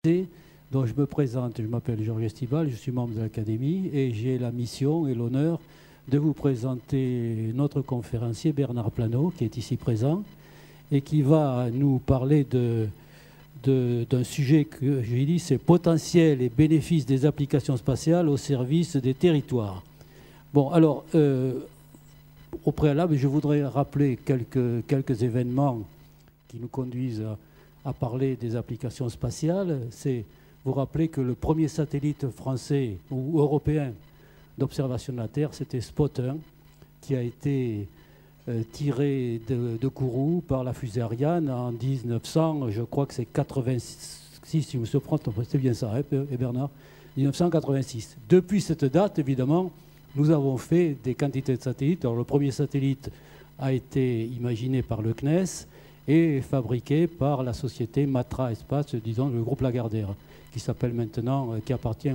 Donc je me présente, je m'appelle Georges Estibal, je suis membre de l'Académie et j'ai la mission et l'honneur de vous présenter notre conférencier Bernard Plano, qui est ici présent et qui va nous parler d'un sujet que j'ai dit, c'est potentiel et bénéfices des applications spatiales au service des territoires. Bon, alors, au préalable, je voudrais rappeler quelques événements qui nous conduisent à parler des applications spatiales. C'est vous rappeler que le premier satellite français ou européen d'observation de la Terre, c'était Spot 1, qui a été tiré de Kourou par la fusée Ariane en 1900, je crois que c'est 86, si je me souviens, c'est bien ça, hein, Bernard, 1986. Depuis cette date, évidemment, nous avons fait des quantités de satellites. Alors, le premier satellite a été imaginé par le CNES et fabriqué par la société Matra Espace, disons le groupe Lagardère, qui s'appelle maintenant, qui appartient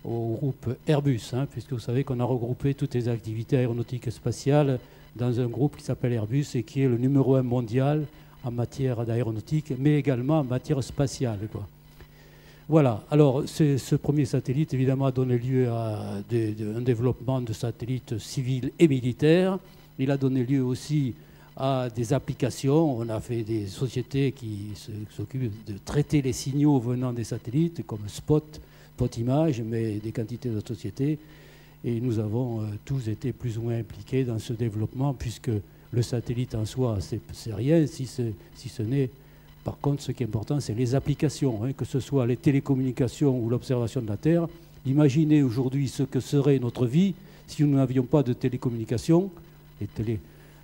au groupe Airbus, hein, puisque vous savez qu'on a regroupé toutes les activités aéronautiques et spatiales dans un groupe qui s'appelle Airbus et qui est le numéro 1 mondial en matière d'aéronautique, mais également en matière spatiale, quoi. Voilà, alors ce premier satellite, évidemment, a donné lieu à un développement de satellites civils et militaires. Il a donné lieu aussi à des applications. On a fait des sociétés qui s'occupent de traiter les signaux venant des satellites, comme Spot Image, mais des quantités d'autres sociétés. Et nous avons tous été plus ou moins impliqués dans ce développement, puisque le satellite en soi, c'est rien, si ce n'est... Par contre, ce qui est important, c'est les applications, hein, que ce soit les télécommunications ou l'observation de la Terre. Imaginez aujourd'hui ce que serait notre vie si nous n'avions pas de télécommunications,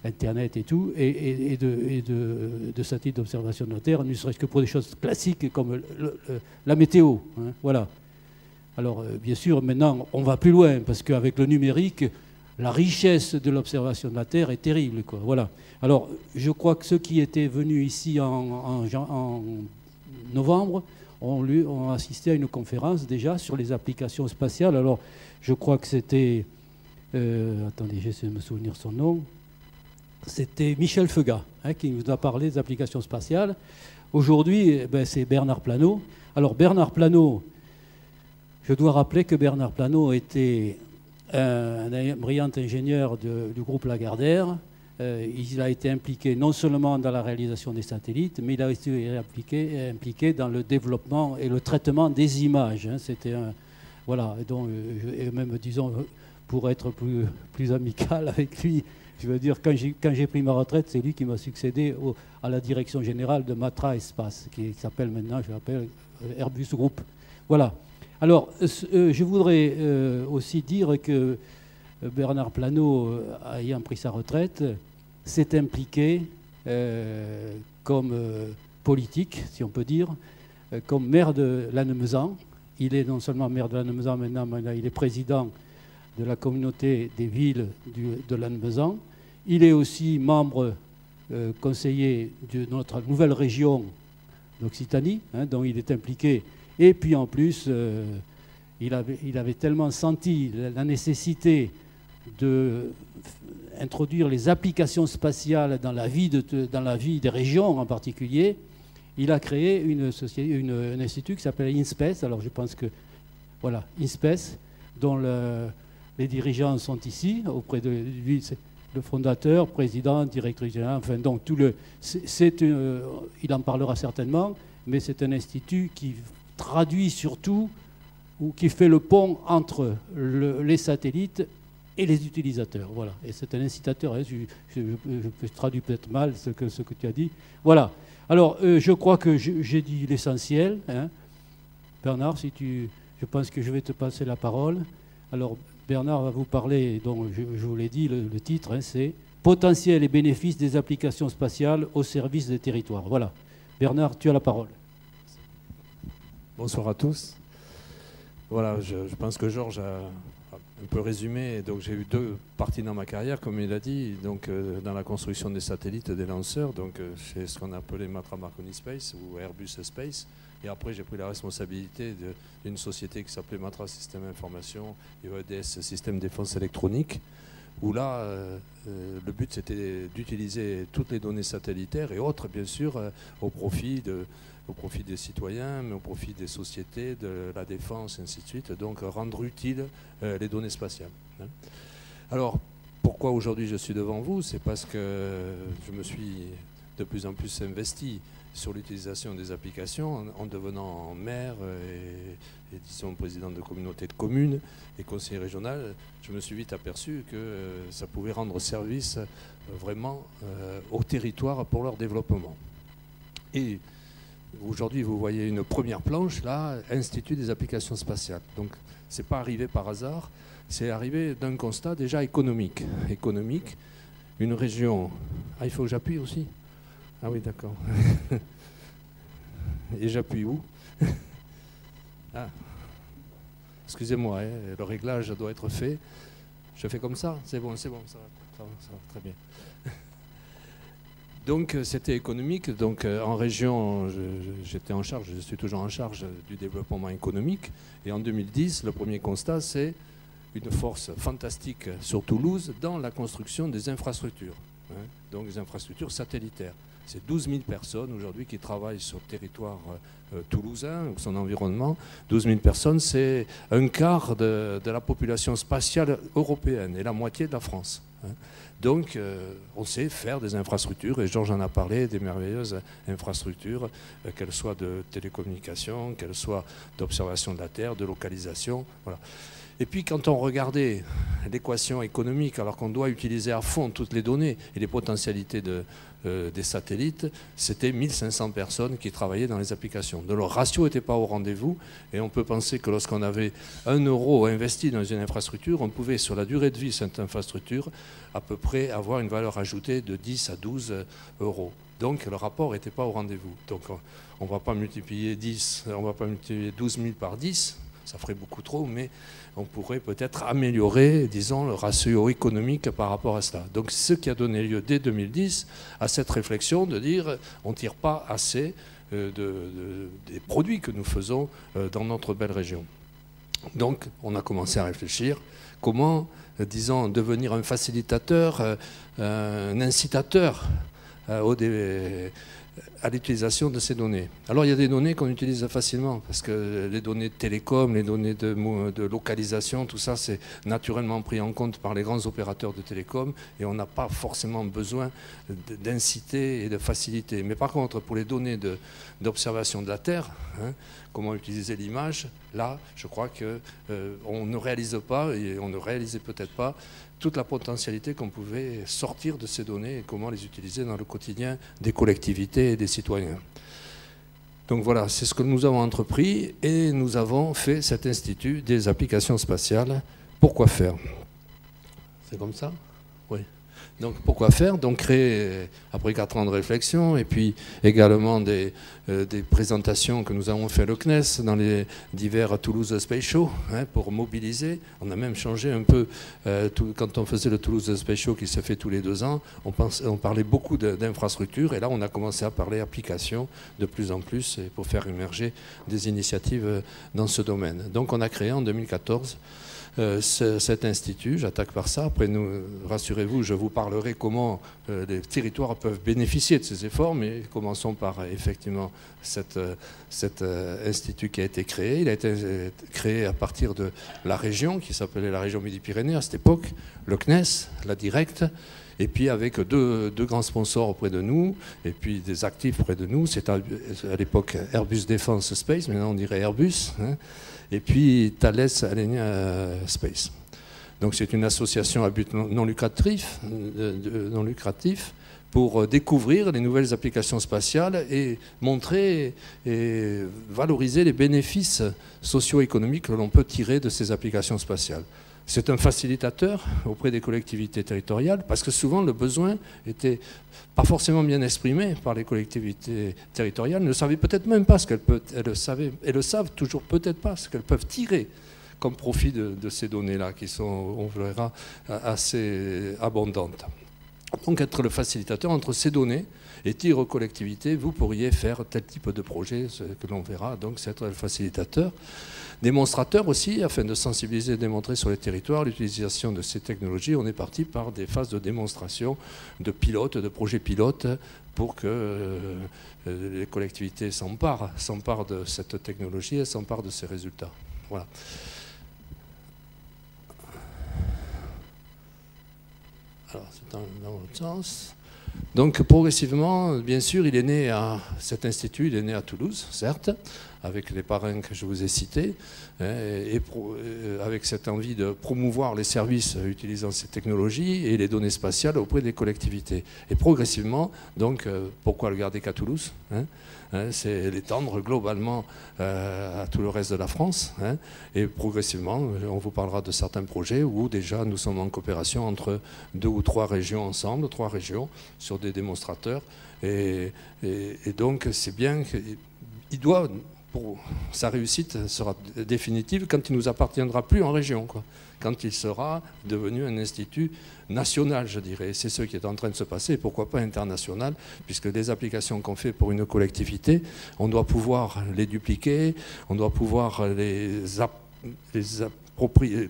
Internet et tout, et de satellites d'observation de la Terre, ne serait-ce que pour des choses classiques comme la météo. Hein, voilà. Alors, bien sûr, maintenant, on va plus loin, parce qu'avec le numérique, la richesse de l'observation de la Terre est terrible, quoi. Voilà. Alors, je crois que ceux qui étaient venus ici en novembre ont assisté à une conférence déjà sur les applications spatiales. Alors, je crois que c'était... attendez, j'essaie de me souvenir son nom. C'était Michel Feugat, hein, qui nous a parlé des applications spatiales. Aujourd'hui, c'est Bernard Plano. Alors, Bernard Plano, je dois rappeler que Bernard Plano était un brillant ingénieur du groupe Lagardère. Il a été impliqué non seulement dans la réalisation des satellites, mais il a été impliqué dans le développement et le traitement des images. Hein. C'était un... Voilà, donc, et même, disons, pour être plus amical avec lui, je veux dire, quand j'ai pris ma retraite, c'est lui qui m'a succédé à la direction générale de Matra Espace, qui s'appelle maintenant, je l'appelle Airbus Group. Voilà. Alors, je voudrais aussi dire que Bernard Plano, ayant pris sa retraite, s'est impliqué comme politique, si on peut dire, comme maire de Lannemezan. Il est non seulement maire de Lannemezan maintenant, mais il est président de la communauté des villes de Lannemezan. Il est aussi membre conseiller de notre nouvelle région d'Occitanie, hein, dont il est impliqué. Et puis en plus, il avait tellement senti la nécessité d'introduire les applications spatiales dans la vie des régions en particulier. Il a créé un institut qui s'appelle InSpace. Alors je pense que, voilà, InSpace, dont les dirigeants sont ici, auprès de lui, c'est le fondateur, président, directeur général, enfin donc il en parlera certainement, mais c'est un institut qui traduit surtout, ou qui fait le pont entre les satellites et les utilisateurs. Voilà. Et c'est un incitateur. Hein, je traduis peut-être mal ce que tu as dit. Voilà. Alors, je crois que j'ai dit l'essentiel. Hein. Bernard, je pense que je vais te passer la parole. Alors, Bernard va vous parler, donc je vous l'ai dit, le titre, hein, c'est « Potentiel et bénéfices des applications spatiales au service des territoires ». Voilà. Bernard, tu as la parole. Bonsoir à tous. Voilà, je pense que Georges a un peu résumé. Donc j'ai eu deux parties dans ma carrière, comme il a dit. Donc dans la construction des satellites, des lanceurs, donc chez ce qu'on appelait Matra Marconi Space ou Airbus Space. Et après j'ai pris la responsabilité d'une société qui s'appelait Matra Système Information et EDS Système Défense Électronique, où là le but c'était d'utiliser toutes les données satellitaires et autres bien sûr au profit au profit des citoyens, mais au profit des sociétés, de la défense, et ainsi de suite. Donc rendre utiles les données spatiales. Alors, pourquoi aujourd'hui je suis devant vous? C'est parce que je me suis de plus en plus investi sur l'utilisation des applications en devenant maire et disons président de communauté de communes et conseiller régional. Je me suis vite aperçu que ça pouvait rendre service vraiment au territoire pour leur développement. Et aujourd'hui, vous voyez une première planche, là, Institut des applications spatiales. Donc, ce n'est pas arrivé par hasard, c'est arrivé d'un constat déjà économique. Économique, une région... Ah, il faut que j'appuie aussi? Ah oui, d'accord. Et j'appuie où? Ah. Excusez-moi, hein, le réglage doit être fait. Je fais comme ça? C'est bon, ça va très bien. Donc c'était économique. Donc en région, j'étais en charge, je suis toujours en charge du développement économique. Et en 2010, le premier constat, c'est une force fantastique sur Toulouse dans la construction des infrastructures. Hein, donc des infrastructures satellitaires. C'est 12 000 personnes aujourd'hui qui travaillent sur le territoire toulousain ou son environnement. 12 000 personnes, c'est un quart de la population spatiale européenne et la moitié de la France. Hein. Donc, on sait faire des infrastructures, et Georges en a parlé, des merveilleuses infrastructures, qu'elles soient de télécommunications, qu'elles soient d'observation de la Terre, de localisation. Voilà. Et puis, quand on regardait l'équation économique, alors qu'on doit utiliser à fond toutes les données et les potentialités des satellites, c'était 1500 personnes qui travaillaient dans les applications. Donc, le ratio n'était pas au rendez-vous, et on peut penser que lorsqu'on avait 1 euro investi dans une infrastructure, on pouvait, sur la durée de vie de cette infrastructure, à peu près avoir une valeur ajoutée de 10 à 12 euros. Donc le rapport n'était pas au rendez-vous. Donc on ne va pas multiplier 12 000 par 10, ça ferait beaucoup trop, mais on pourrait peut-être améliorer, disons, le ratio économique par rapport à cela. Donc c'est ce qui a donné lieu dès 2010 à cette réflexion de dire on ne tire pas assez des produits que nous faisons dans notre belle région. Donc on a commencé à réfléchir comment, disons, devenir un facilitateur, un incitateur à l'utilisation de ces données. Alors il y a des données qu'on utilise facilement, parce que les données de télécom, les données de localisation, tout ça c'est naturellement pris en compte par les grands opérateurs de télécom, et on n'a pas forcément besoin d'inciter et de faciliter. Mais par contre, pour les données d'observation de la Terre, hein, comment utiliser l'image, là je crois qu'on ne réalise pas, et on ne réalisait peut-être pas, toute la potentialité qu'on pouvait sortir de ces données et comment les utiliser dans le quotidien des collectivités et des citoyens. Donc voilà, c'est ce que nous avons entrepris, et nous avons fait cet institut des applications spatiales. Pourquoi faire? C'est comme ça? Oui. Donc pourquoi faire? Donc créer, après 4 ans de réflexion, et puis également des présentations que nous avons fait le CNES dans les divers Toulouse Space Show, hein, pour mobiliser. On a même changé un peu, quand on faisait le Toulouse Space Show qui se fait tous les 2 ans, on parlait beaucoup d'infrastructures, et là on a commencé à parler applications de plus en plus, et pour faire émerger des initiatives dans ce domaine. Donc on a créé en 2014 cet institut, j'attaque par ça. Après, rassurez-vous, je vous parlerai comment les territoires peuvent bénéficier de ces efforts, mais commençons par effectivement cet institut qui a été créé. Il a été créé à partir de la région, qui s'appelait la région Midi-Pyrénées à cette époque, le CNES, la Directe, et puis avec deux grands sponsors auprès de nous, et puis des actifs près de nous. C'était à l'époque Airbus Defence Space, maintenant on dirait Airbus, hein, et puis Thales Alenia Space. Donc c'est une association à but non lucratif pour découvrir les nouvelles applications spatiales et montrer et valoriser les bénéfices socio-économiques que l'on peut tirer de ces applications spatiales. C'est un facilitateur auprès des collectivités territoriales, parce que souvent le besoin était pas forcément bien exprimé par les collectivités territoriales, ne savaient peut-être même pas ce elles le savent toujours peut-être pas ce qu'elles peuvent tirer comme profit de ces données-là, qui sont, on verra, assez abondantes. Donc être le facilitateur entre ces données et dire aux collectivités, vous pourriez faire tel type de projet, ce que l'on verra, donc c'est être le facilitateur. Démonstrateurs aussi, afin de sensibiliser et démontrer sur les territoires l'utilisation de ces technologies. On est parti par des phases de démonstration, de pilotes, de projets pilotes, pour que les collectivités s'emparent de cette technologie et s'emparent de ces résultats. Voilà. Alors, c'est dans l'autre sens. Donc, progressivement, bien sûr, cet institut, il est né à Toulouse, certes, avec les parrains que je vous ai cités, avec cette envie de promouvoir les services utilisant ces technologies et les données spatiales auprès des collectivités. Et progressivement, donc, pourquoi le garder qu'à Toulouse, c'est l'étendre globalement à tout le reste de la France. Et progressivement, on vous parlera de certains projets où déjà nous sommes en coopération entre 2 ou 3 régions ensemble, 3 régions, sur des démonstrateurs. Et donc, c'est bien qu'il doit... Pour sa réussite sera définitive quand il ne nous appartiendra plus en région, quoi. Quand il sera devenu un institut national, je dirais. C'est ce qui est en train de se passer, et pourquoi pas international, puisque les applications qu'on fait pour une collectivité, on doit pouvoir les dupliquer, on doit pouvoir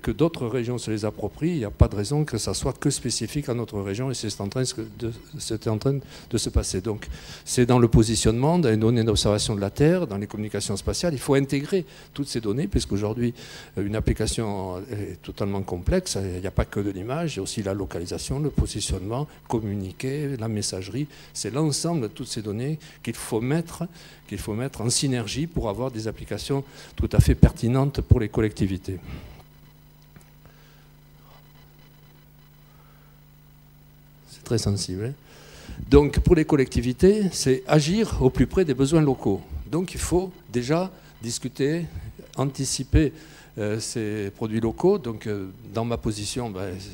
que d'autres régions se les approprient. Il n'y a pas de raison que ça soit que spécifique à notre région, et c'est en train de se passer. Donc c'est dans le positionnement, dans les données d'observation de la Terre, dans les communications spatiales, il faut intégrer toutes ces données, puisqu'aujourd'hui une application est totalement complexe. Il n'y a pas que de l'image, il y a aussi la localisation, le positionnement, communiquer, la messagerie. C'est l'ensemble de toutes ces données qu'il faut mettre en synergie pour avoir des applications tout à fait pertinentes pour les collectivités. C'est très sensible. Hein. Donc pour les collectivités, c'est agir au plus près des besoins locaux. Donc il faut déjà discuter, anticiper ces produits locaux. Donc dans ma position,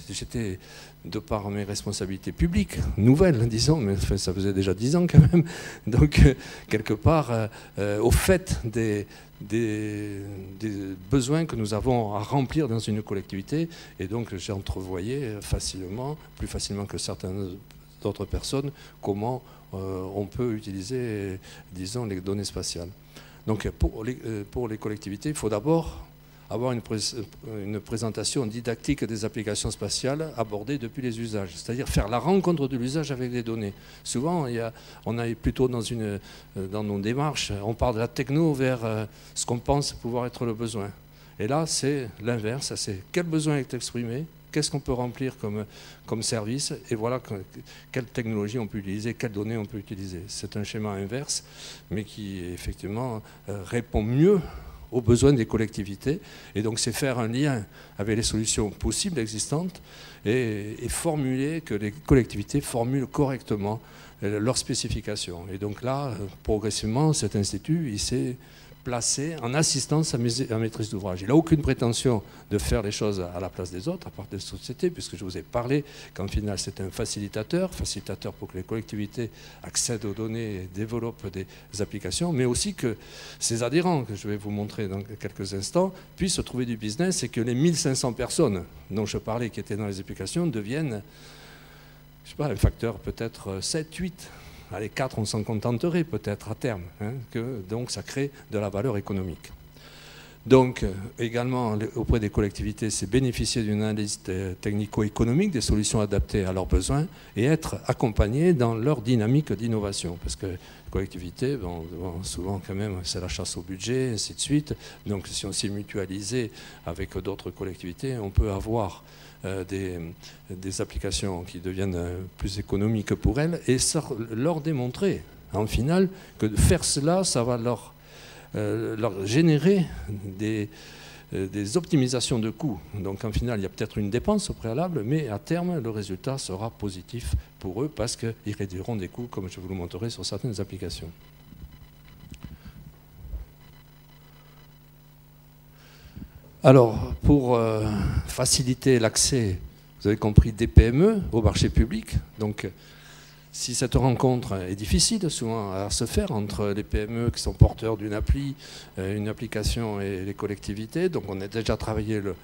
j'étais, de par mes responsabilités publiques, nouvelles, disons, mais enfin, ça faisait déjà 10 ans quand même, donc quelque part, au fait des besoins que nous avons à remplir dans une collectivité, et donc j'entrevoyais facilement, plus facilement que certaines d'autres personnes, comment on peut utiliser, disons, les données spatiales. Donc pour les collectivités, il faut d'abord avoir une présentation didactique des applications spatiales abordées depuis les usages, c'est-à-dire faire la rencontre de l'usage avec les données. Souvent, on est plutôt dans nos démarches, on part de la techno vers ce qu'on pense pouvoir être le besoin. Et là, c'est l'inverse, c'est quel besoin est exprimé, qu'est-ce qu'on peut remplir comme service, et voilà quelle technologie on peut utiliser, quelles données on peut utiliser. C'est un schéma inverse, mais qui effectivement répond mieux aux besoins des collectivités, et donc c'est faire un lien avec les solutions possibles existantes et formuler, que les collectivités formulent correctement leurs spécifications. Et donc là, progressivement, cet institut, il s'est placé en assistance à maîtrise d'ouvrage. Il n'a aucune prétention de faire les choses à la place des autres, à part des sociétés, puisque je vous ai parlé qu'en final c'est un facilitateur pour que les collectivités accèdent aux données et développent des applications, mais aussi que ces adhérents, que je vais vous montrer dans quelques instants, puissent trouver du business, et que les 1500 personnes dont je parlais qui étaient dans les applications deviennent, je sais pas, un facteur peut-être 7, 8. Allez, 4, on s'en contenterait peut-être à terme, hein, donc ça crée de la valeur économique. Donc également auprès des collectivités, c'est bénéficier d'une analyse technico-économique des solutions adaptées à leurs besoins et être accompagné dans leur dynamique d'innovation. Parce que les collectivités, souvent quand même, c'est la chasse au budget, ainsi de suite. Donc si on s'est mutualisé avec d'autres collectivités, on peut avoir des applications qui deviennent plus économiques pour elles, et ça, leur démontrer en final que faire cela, ça va leur générer des optimisations de coûts. Donc en final, il y a peut-être une dépense au préalable, mais à terme, le résultat sera positif pour eux parce qu'ils réduiront des coûts, comme je vous le montrerai sur certaines applications. Alors, pour faciliter l'accès, vous avez compris, des PME au marché public, donc si cette rencontre est difficile souvent à se faire entre les PME qui sont porteurs d'une appli, une application et les collectivités, donc on a déjà travaillé le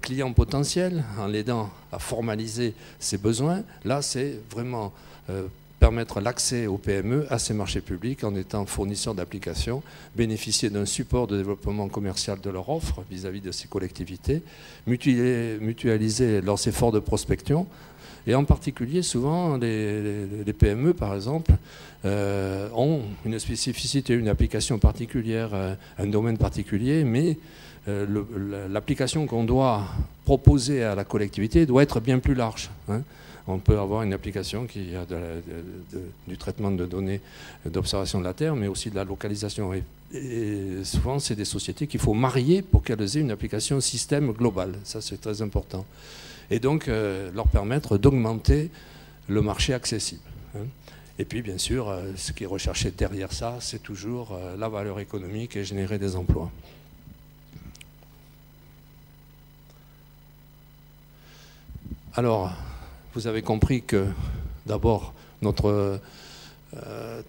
client potentiel en l'aidant à formaliser ses besoins. Là, c'est vraiment permettre l'accès aux PME à ces marchés publics en étant fournisseurs d'applications, bénéficier d'un support de développement commercial de leur offre vis-à-vis de ces collectivités, mutualiser leurs efforts de prospection. Et en particulier, souvent, les PME, par exemple, ont une spécificité, une application particulière, un domaine particulier, mais l'application qu'on doit proposer à la collectivité doit être bien plus large. On peut avoir une application qui a du traitement de données d'observation de la Terre, mais aussi de la localisation. Et souvent, c'est des sociétés qu'il faut marier pour qu'elles aient une application système global. Ça, c'est très important. Et donc, leur permettre d'augmenter le marché accessible. Et puis, bien sûr, ce qui est recherché derrière ça, c'est toujours la valeur économique et générer des emplois. Alors, vous avez compris que, d'abord, notre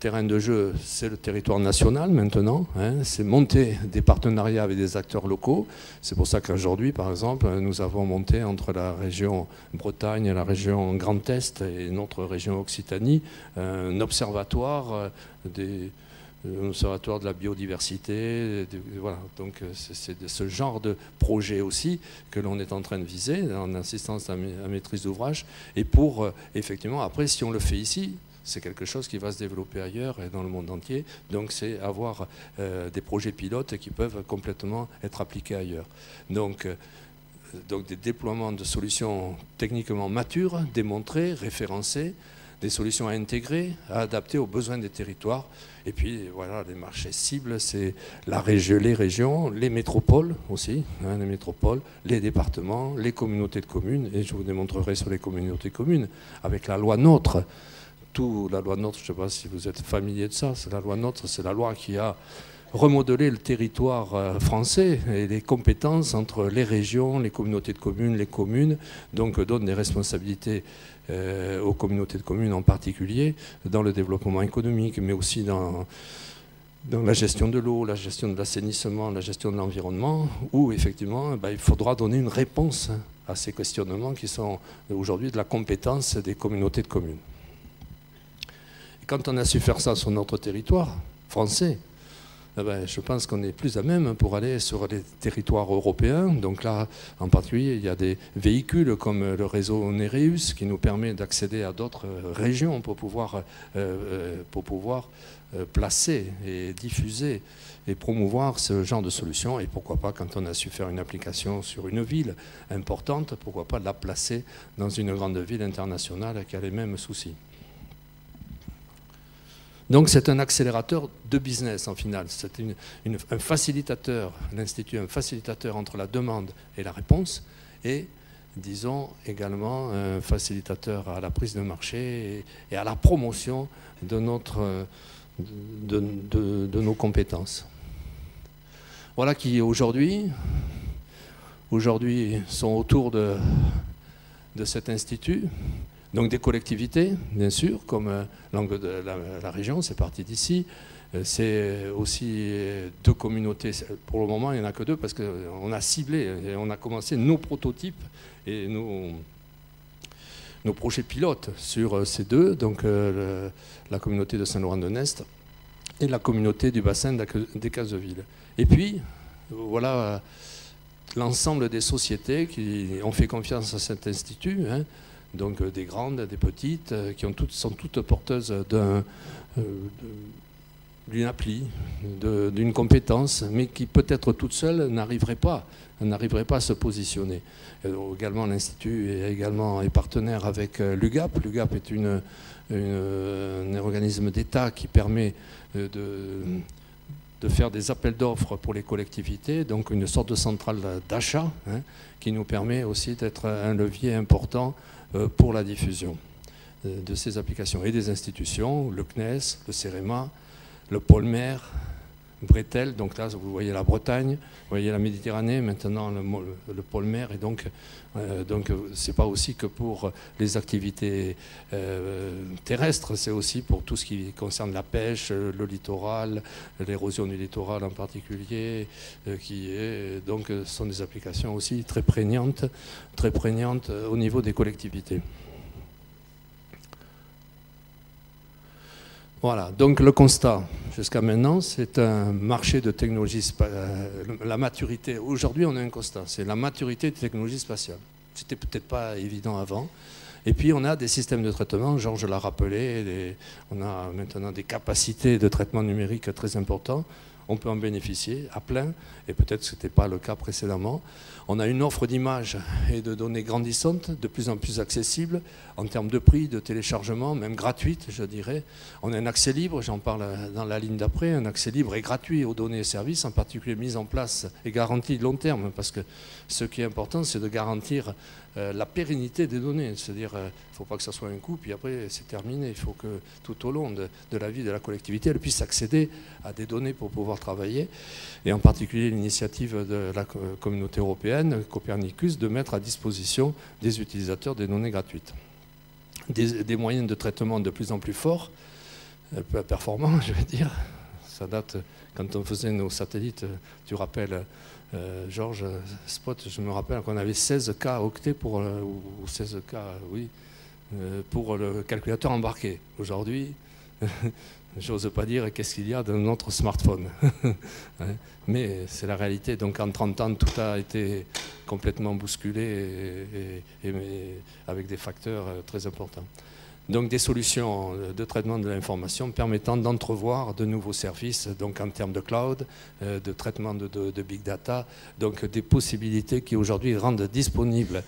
terrain de jeu, c'est le territoire national maintenant. C'est monter des partenariats avec des acteurs locaux. C'est pour ça qu'aujourd'hui, par exemple, nous avons monté entre la région Bretagne et la région Grand Est et notre région Occitanie un observatoire de la biodiversité. Voilà. Donc c'est de ce genre de projet aussi que l'on est en train de viser en assistance à maîtrise d'ouvrage. Et pour, effectivement, après, si on le fait ici, c'est quelque chose qui va se développer ailleurs et dans le monde entier. Donc c'est avoir des projets pilotes qui peuvent complètement être appliqués ailleurs. Donc des déploiements de solutions techniquement matures, démontrées, référencées, des solutions à intégrer, à adapter aux besoins des territoires. Et puis voilà, les marchés cibles, c'est les régions, les métropoles aussi, les métropoles, les départements, les communautés de communes. Et je vous démontrerai sur les communautés de communes, avec la loi NOTRe. La loi NOTRe, je ne sais pas si vous êtes familier de ça, c'est la loi NOTRe, c'est la loi qui a remodelé le territoire français et les compétences entre les régions, les communautés de communes, les communes, donc donne des responsabilités aux communautés de communes en particulier dans le développement économique, mais aussi dans la gestion de l'eau, la gestion de l'assainissement, la gestion de l'environnement, où effectivement il faudra donner une réponse à ces questionnements qui sont aujourd'hui de la compétence des communautés de communes. Quand on a su faire ça sur notre territoire français, je pense qu'on est plus à même pour aller sur les territoires européens. Donc là, en particulier, il y a des véhicules comme le réseau Nereus qui nous permet d'accéder à d'autres régions pour pouvoir placer et diffuser et promouvoir ce genre de solutions. Et pourquoi pas, quand on a su faire une application sur une ville importante, pourquoi pas la placer dans une grande ville internationale qui a les mêmes soucis. Donc c'est un accélérateur de business en final, c'est un facilitateur, l'Institut, un facilitateur entre la demande et la réponse, et disons également un facilitateur à la prise de marché et à la promotion de nos compétences. Voilà qui aujourd'hui sont autour de cet institut. Donc des collectivités, bien sûr, comme l'angle de la région, c'est parti d'ici. C'est aussi deux communautés. Pour le moment, il n'y en a que deux parce qu'on a ciblé et on a commencé nos prototypes et nos projets pilotes sur ces deux, donc la communauté de Saint-Laurent-de-Nest et la communauté du bassin des Cazeville. Et puis, voilà l'ensemble des sociétés qui ont fait confiance à cet institut, donc des grandes, des petites, qui sont toutes porteuses d'une appli, d'une compétence, mais qui peut-être toutes seules n'arriveraient pas à se positionner. Également, l'Institut est partenaire avec l'UGAP. L'UGAP est un organisme d'État qui permet de faire des appels d'offres pour les collectivités, donc une sorte de centrale d'achat qui nous permet aussi d'être un levier important pour la diffusion de ces applications et des institutions, le CNES, le CEREMA, le pôle mer, Bretel, donc là vous voyez la Bretagne, vous voyez la Méditerranée, maintenant le pôle mer, et donc c'est pas aussi que pour les activités terrestres, c'est aussi pour tout ce qui concerne la pêche, le littoral, l'érosion du littoral en particulier, donc sont des applications aussi très prégnantes au niveau des collectivités. Voilà, donc le constat jusqu'à maintenant, c'est un marché de technologie, la maturité. Aujourd'hui, on a un constat, c'est la maturité des technologies spatiales. C'était peut-être pas évident avant. Et puis on a des systèmes de traitement, Georges l'a rappelé, on a maintenant des capacités de traitement numérique très importantes. On peut en bénéficier à plein, et peut-être que ce n'était pas le cas précédemment. On a une offre d'images et de données grandissante, de plus en plus accessible en termes de prix, de téléchargement, même gratuite, je dirais. On a un accès libre, j'en parle dans la ligne d'après, un accès libre et gratuit aux données et services, en particulier mise en place et garantie de long terme, parce que ce qui est important, c'est de garantir la pérennité des données. C'est-à-dire, il ne faut pas que ça soit un coup, puis après, c'est terminé. Il faut que tout au long de la vie de la collectivité, elle puisse accéder à des données pour pouvoir travailler. Et en particulier, l'initiative de la communauté européenne, Copernicus, de mettre à disposition des utilisateurs des données gratuites. Des moyens de traitement de plus en plus forts, performants, je vais dire. Ça date, quand on faisait nos satellites, tu rappelles, Georges, Spot, je me rappelle qu'on avait 16 K octets pour, ou 16 K, oui, pour le calculateur embarqué. Aujourd'hui, j'ose pas dire qu'est-ce qu'il y a dans notre smartphone. Mais c'est la réalité. Donc en 30 ans, tout a été complètement bousculé et avec des facteurs très importants. Donc des solutions de traitement de l'information permettant d'entrevoir de nouveaux services, donc en termes de cloud, de traitement de big data, donc des possibilités qui aujourd'hui rendent disponibles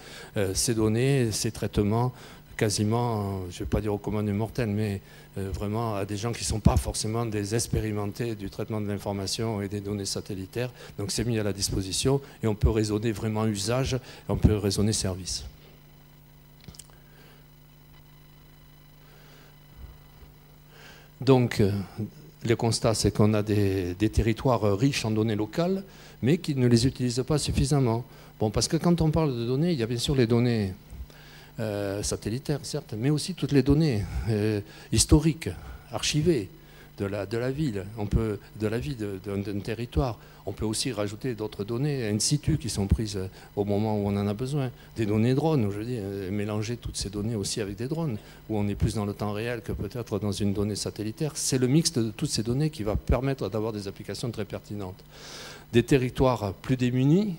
ces données, ces traitements quasiment, je ne vais pas dire aux commandes mortelles, mais vraiment à des gens qui ne sont pas forcément des expérimentés du traitement de l'information et des données satellitaires. Donc c'est mis à la disposition et on peut raisonner vraiment usage, et on peut raisonner service. Donc, le constat, c'est qu'on a des territoires riches en données locales, mais qui ne les utilisent pas suffisamment. Bon, parce que quand on parle de données, il y a bien sûr les données satellitaires, certes, mais aussi toutes les données historiques, archivées de la ville, de la vie d'un territoire. On peut aussi rajouter d'autres données in situ qui sont prises au moment où on en a besoin. Des données drones, je dis, mélanger toutes ces données aussi avec des drones, où on est plus dans le temps réel que peut-être dans une donnée satellitaire. C'est le mix de toutes ces données qui va permettre d'avoir des applications très pertinentes. Des territoires plus démunis,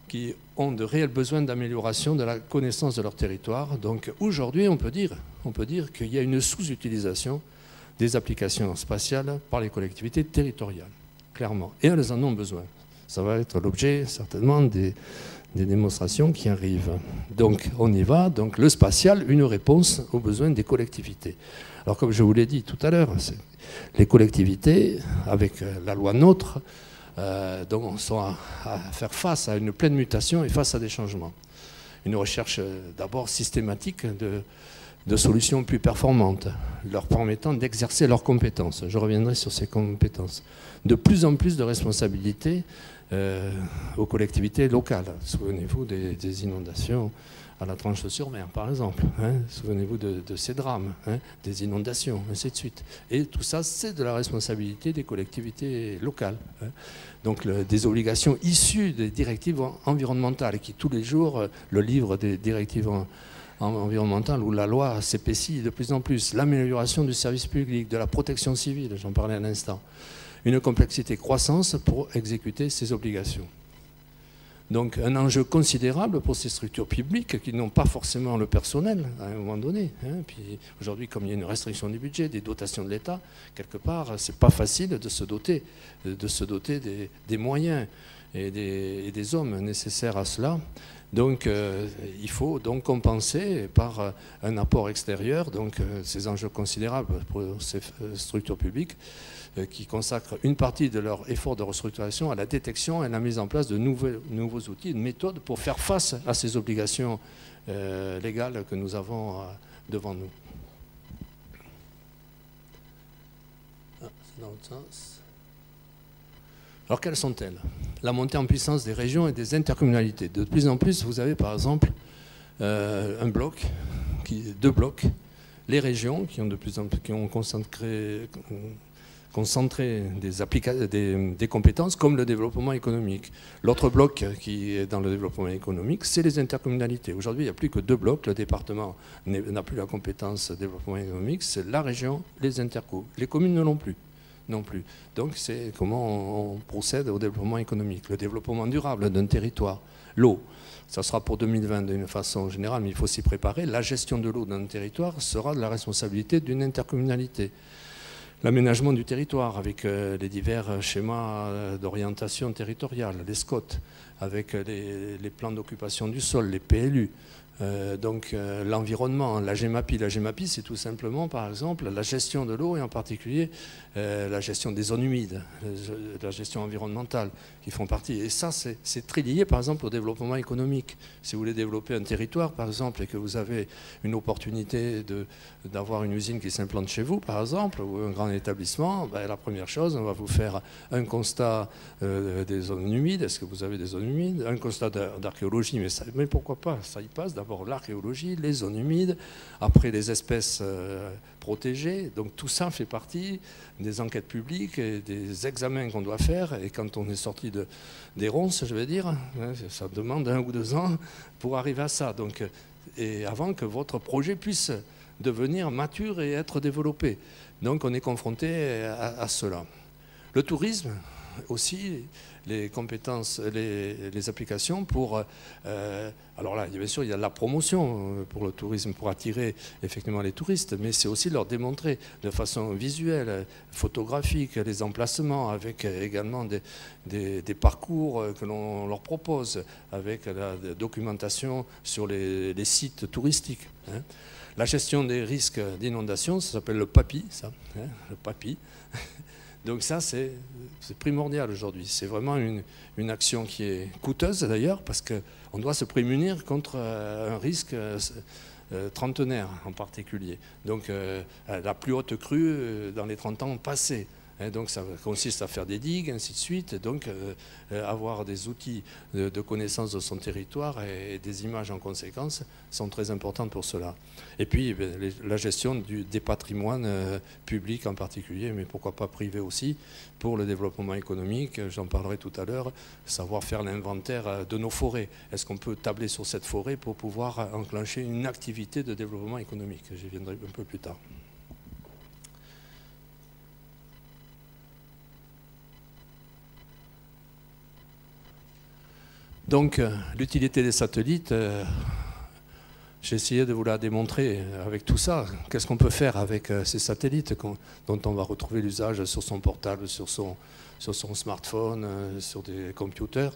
qui ont de réels besoins d'amélioration de la connaissance de leur territoire. Donc aujourd'hui, on peut dire qu'il y a une sous-utilisation des applications spatiales par les collectivités territoriales, clairement. Et elles en ont besoin. Ça va être l'objet, certainement, des démonstrations qui arrivent. Donc on y va. Donc le spatial, une réponse aux besoins des collectivités. Alors comme je vous l'ai dit tout à l'heure, les collectivités, avec la loi NOTRe, donc sont à faire face à une pleine mutation et face à des changements. Une recherche d'abord systématique de solutions plus performantes, leur permettant d'exercer leurs compétences. Je reviendrai sur ces compétences. De plus en plus de responsabilités aux collectivités locales. Souvenez-vous des inondations à la Tranche-sur-Mer, par exemple. Souvenez-vous de ces drames, des inondations, ainsi de suite. Et tout ça, c'est de la responsabilité des collectivités locales. Donc des obligations issues des directives environnementales qui tous les jours, le livre des directives environnementales où la loi s'épaissit de plus en plus, l'amélioration du service public, de la protection civile, j'en parlais à l'instant, une complexité croissante pour exécuter ces obligations. Donc un enjeu considérable pour ces structures publiques qui n'ont pas forcément le personnel à un moment donné. Puis aujourd'hui, comme il y a une restriction du budget, des dotations de l'État, quelque part, c'est pas facile de se doter des moyens et des hommes nécessaires à cela. Donc il faut donc compenser par un apport extérieur, donc ces enjeux considérables pour ces structures publiques qui consacrent une partie de leur effort de restructuration à la détection et à la mise en place de nouveaux outils, de méthodes pour faire face à ces obligations légales que nous avons devant nous. C'est dans l'autre sens. Alors quelles sont-elles? La montée en puissance des régions et des intercommunalités. De plus en plus, vous avez par exemple deux blocs, les régions qui ont concentré concentrer des compétences comme le développement économique. L'autre bloc qui est dans le développement économique, c'est les intercommunalités. Aujourd'hui, il n'y a plus que 2 blocs. Le département n'a plus la compétence développement économique, c'est la région, les interco. Les communes ne l'ont plus. Non plus. Donc c'est comment on procède au développement économique. Le développement durable d'un territoire. L'eau, ça sera pour 2020 d'une façon générale, mais il faut s'y préparer. La gestion de l'eau d'un territoire sera de la responsabilité d'une intercommunalité. L'aménagement du territoire avec les divers schémas d'orientation territoriale, les SCOT, avec les plans d'occupation du sol, les PLU. Donc l'environnement, la GEMAPI. La GEMAPI, c'est tout simplement, par exemple, la gestion de l'eau et en particulier la gestion des zones humides, la gestion environnementale qui font partie. Et ça, c'est très lié, par exemple, au développement économique. Si vous voulez développer un territoire, par exemple, et que vous avez une opportunité d'avoir une usine qui s'implante chez vous, par exemple, ou un grand établissement, ben, la première chose, on va vous faire un constat des zones humides. Est-ce que vous avez des zones humides? Un constat d'archéologie, mais pourquoi pas? Ça y passe. D'abord l'archéologie, les zones humides, après les espèces protégées. Donc tout ça fait partie des enquêtes publiques et des examens qu'on doit faire. Et quand on est sorti des ronces, je vais dire, ça demande 1 ou 2 ans pour arriver à ça. Donc, et avant que votre projet puisse devenir mature et être développé. Donc on est confronté à cela. Le tourisme aussi, les compétences, les applications pour... alors là, bien sûr, il y a la promotion pour le tourisme, pour attirer effectivement les touristes, mais c'est aussi leur démontrer de façon visuelle, photographique, les emplacements, avec également des parcours que l'on leur propose, avec la documentation sur les sites touristiques. Hein. La gestion des risques d'inondation, ça s'appelle le PAPI, ça, hein, le PAPI. Donc ça, c'est primordial aujourd'hui. C'est vraiment une action qui est coûteuse d'ailleurs, parce qu'on doit se prémunir contre un risque trentenaire en particulier. Donc la plus haute crue dans les 30 ans passés. Donc ça consiste à faire des digues, ainsi de suite. Donc avoir des outils de connaissance de son territoire et des images en conséquence sont très importantes pour cela. Et puis la gestion des patrimoines publics en particulier, mais pourquoi pas privés aussi, pour le développement économique. J'en parlerai tout à l'heure, savoir faire l'inventaire de nos forêts. Est-ce qu'on peut tabler sur cette forêt pour pouvoir enclencher une activité de développement économique? J'y viendrai un peu plus tard. Donc, l'utilité des satellites, j'ai essayé de vous la démontrer avec tout ça. Qu'est-ce qu'on peut faire avec ces satellites dont on va retrouver l'usage sur son portable, sur son smartphone, sur des computers?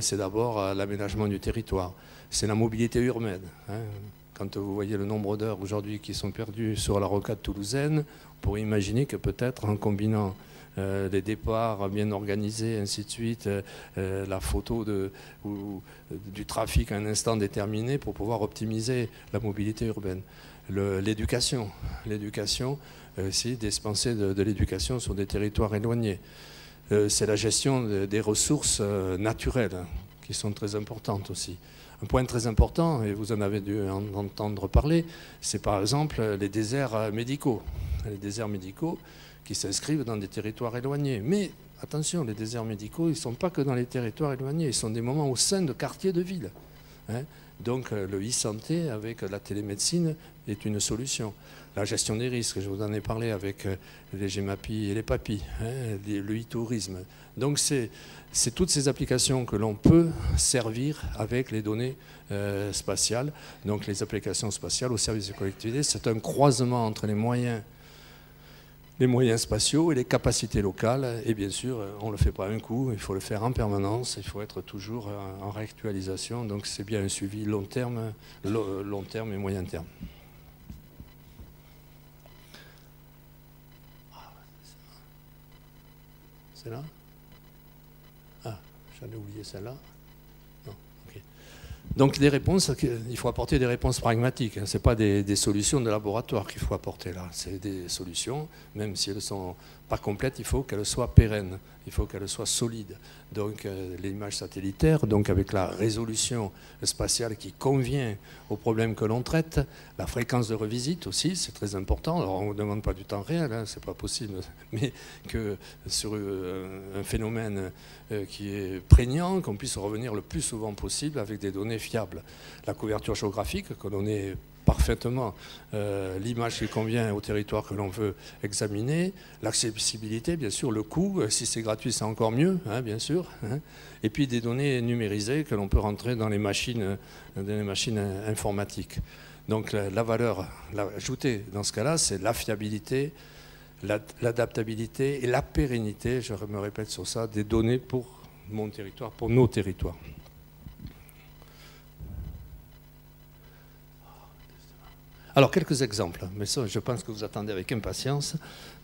C'est d'abord l'aménagement du territoire. C'est la mobilité urbaine. Quand vous voyez le nombre d'heures aujourd'hui qui sont perdues sur la rocade toulousaine, on pourrait imaginer que peut-être en combinant les départs bien organisés, ainsi de suite, la photo du trafic à un instant déterminé pour pouvoir optimiser la mobilité urbaine. L'éducation, c'est dispenser de l'éducation sur des territoires éloignés. C'est la gestion des ressources naturelles qui sont très importantes aussi. Un point très important, et vous en avez dû en entendre parler, c'est par exemple les déserts médicaux. Les déserts médicaux qui s'inscrivent dans des territoires éloignés. Mais attention, les déserts médicaux, ils ne sont pas que dans les territoires éloignés, ils sont des moments au sein de quartiers de ville. Donc le e-santé avec la télémédecine est une solution. La gestion des risques, je vous en ai parlé avec les GEMAPI et les PAPI, le e-tourisme. Donc c'est toutes ces applications que l'on peut servir avec les données spatiales. Donc les applications spatiales au service des collectivités, c'est un croisement entre les moyens spatiaux et les capacités locales. Et bien sûr, on ne le fait pas un coup, il faut le faire en permanence, il faut être toujours en réactualisation. Donc c'est bien un suivi long terme et moyen terme. C'est là? Ah, j'en ai oublié celle-là. Non, ok. Donc des réponses, il faut apporter des réponses pragmatiques. Ce n'est pas des solutions de laboratoire qu'il faut apporter là. C'est des solutions, même si elles sont pas complète, il faut qu'elle soit pérenne, il faut qu'elle soit solide. Donc l'image satellitaire, donc avec la résolution spatiale qui convient aux problèmes que l'on traite, la fréquence de revisite aussi, c'est très important. Alors on ne demande pas du temps réel, hein, c'est pas possible, mais que sur un phénomène qui est prégnant, qu'on puisse revenir le plus souvent possible avec des données fiables. La couverture géographique, que l'on ait parfaitement l'image qui convient au territoire que l'on veut examiner, l'accessibilité, bien sûr, le coût, si c'est gratuit, c'est encore mieux, hein, bien sûr, hein, et puis des données numérisées que l'on peut rentrer dans les machines informatiques. Donc la valeur ajoutée dans ce cas-là, c'est la fiabilité, l'adaptabilité et la pérennité, je me répète sur ça, des données pour mon territoire, pour nos territoires. Alors, quelques exemples, mais ça, je pense que vous attendez avec impatience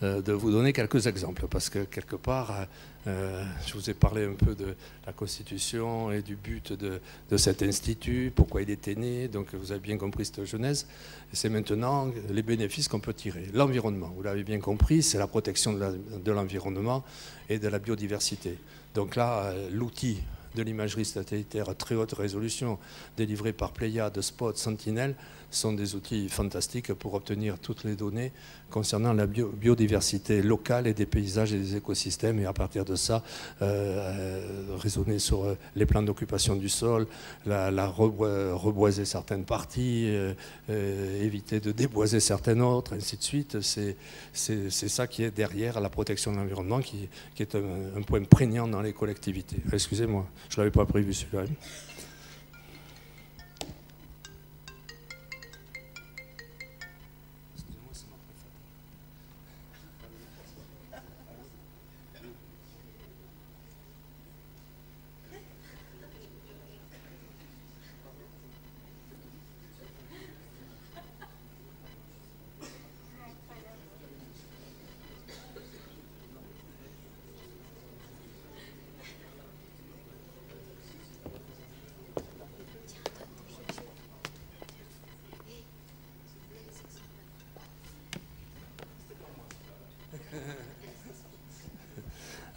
de vous donner quelques exemples, parce que quelque part, je vous ai parlé un peu de la Constitution et du but de cet institut, pourquoi il était né, donc vous avez bien compris cette genèse, et c'est maintenant les bénéfices qu'on peut tirer. L'environnement, vous l'avez bien compris, c'est la protection de l'environnement et de la biodiversité. Donc là, l'outil de l'imagerie satellitaire à très haute résolution délivrée par Pléiades, Spot, Sentinel sont des outils fantastiques pour obtenir toutes les données concernant la biodiversité locale et des paysages et des écosystèmes, et à partir de ça raisonner sur les plans d'occupation du sol, reboiser certaines parties, éviter de déboiser certaines autres, ainsi de suite. C'est ça qui est derrière la protection de l'environnement, qui est un point prégnant dans les collectivités. Excusez-moi, je ne l'avais pas prévu celui-là.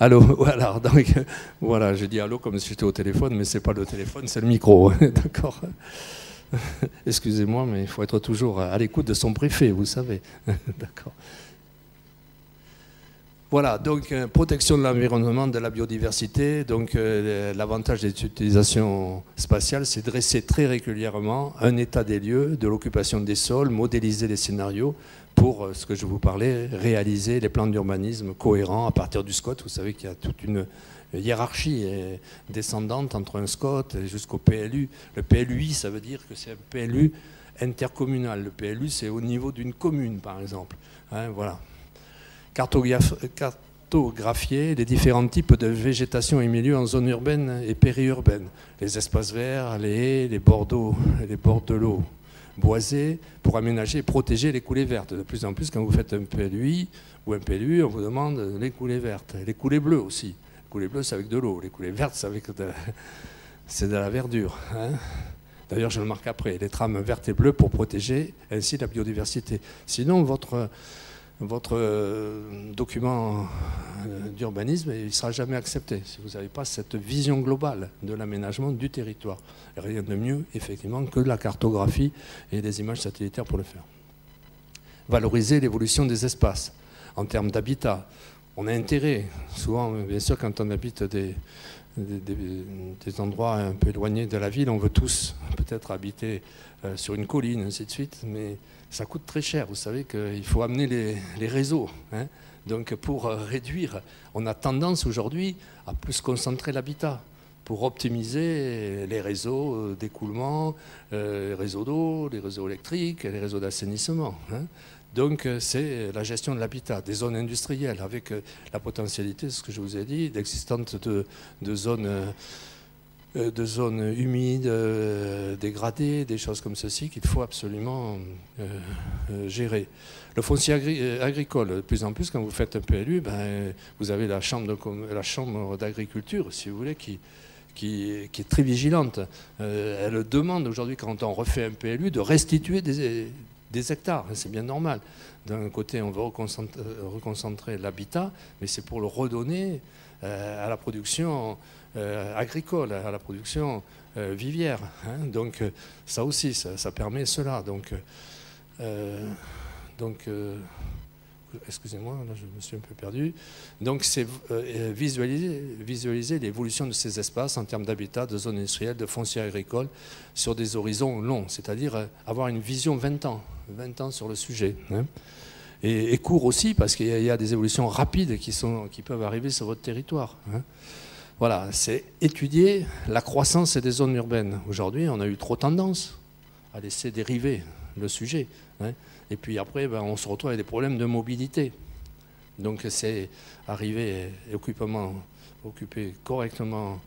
Allô, voilà, donc voilà, j'ai dit allô comme si j'étais au téléphone, mais c'est pas le téléphone, c'est le micro, d'accord. Excusez-moi, mais il faut être toujours à l'écoute de son préfet, vous savez, d'accord. Voilà, donc protection de l'environnement, de la biodiversité. Donc l'avantage des utilisations spatiales, c'est de dresser très régulièrement un état des lieux de l'occupation des sols, modéliser les scénarios pour, ce que je vous parlais, réaliser les plans d'urbanisme cohérents à partir du SCOT. Vous savez qu'il y a toute une hiérarchie descendante entre un SCOT jusqu'au PLU. Le PLUI, ça veut dire que c'est un PLU intercommunal. Le PLU, c'est au niveau d'une commune, par exemple. Hein, voilà. Cartographier les différents types de végétation et milieux en zone urbaine et périurbaine. Les espaces verts, les haies, les bords d'eau, les bords de l'eau boisés pour aménager et protéger les coulées vertes. De plus en plus, quand vous faites un PLUI ou un PLU, on vous demande les coulées vertes. Les coulées bleues aussi. Les coulées bleues, c'est avec de l'eau. Les coulées vertes, c'est de la verdure. Hein. D'ailleurs, je le marque après. Les trames vertes et bleues pour protéger ainsi la biodiversité. Sinon, votre document d'urbanisme, il ne sera jamais accepté si vous n'avez pas cette vision globale de l'aménagement du territoire. Et rien de mieux, effectivement, que la cartographie et des images satellitaires pour le faire. Valoriser l'évolution des espaces en termes d'habitat. On a intérêt, souvent, bien sûr, quand on habite des endroits un peu éloignés de la ville, on veut tous peut-être habiter sur une colline, ainsi de suite, mais ça coûte très cher. Vous savez qu'il faut amener les réseaux. Hein. Donc pour réduire, on a tendance aujourd'hui à plus concentrer l'habitat pour optimiser les réseaux d'écoulement, les réseaux d'eau, les réseaux électriques, les réseaux d'assainissement. Hein. Donc c'est la gestion de l'habitat, des zones industrielles, avec la potentialité, ce que je vous ai dit, d'existence de zones humides, dégradées, des choses comme ceci qu'il faut absolument gérer. Le foncier agricole, de plus en plus, quand vous faites un PLU, ben, vous avez la chambre d'agriculture, si vous voulez, qui est très vigilante. Elle demande aujourd'hui, quand on refait un PLU, de restituer des hectares, c'est bien normal. D'un côté, on veut reconcentrer l'habitat, mais c'est pour le redonner à la production agricole, à la production vivière. Hein. Donc ça aussi, ça permet cela. Donc excusez-moi, là je me suis un peu perdu. Donc c'est visualiser l'évolution de ces espaces en termes d'habitat, de zones industrielles, de foncier agricole sur des horizons longs, c'est-à-dire avoir une vision 20 ans sur le sujet. Hein. Et court aussi, parce qu'il y a des évolutions rapides qui peuvent arriver sur votre territoire. Hein. Voilà, c'est étudier la croissance des zones urbaines. Aujourd'hui, on a eu trop tendance à laisser dériver le sujet. Hein. Et puis après, on se retrouve avec des problèmes de mobilité. Donc c'est arriver et occuper correctement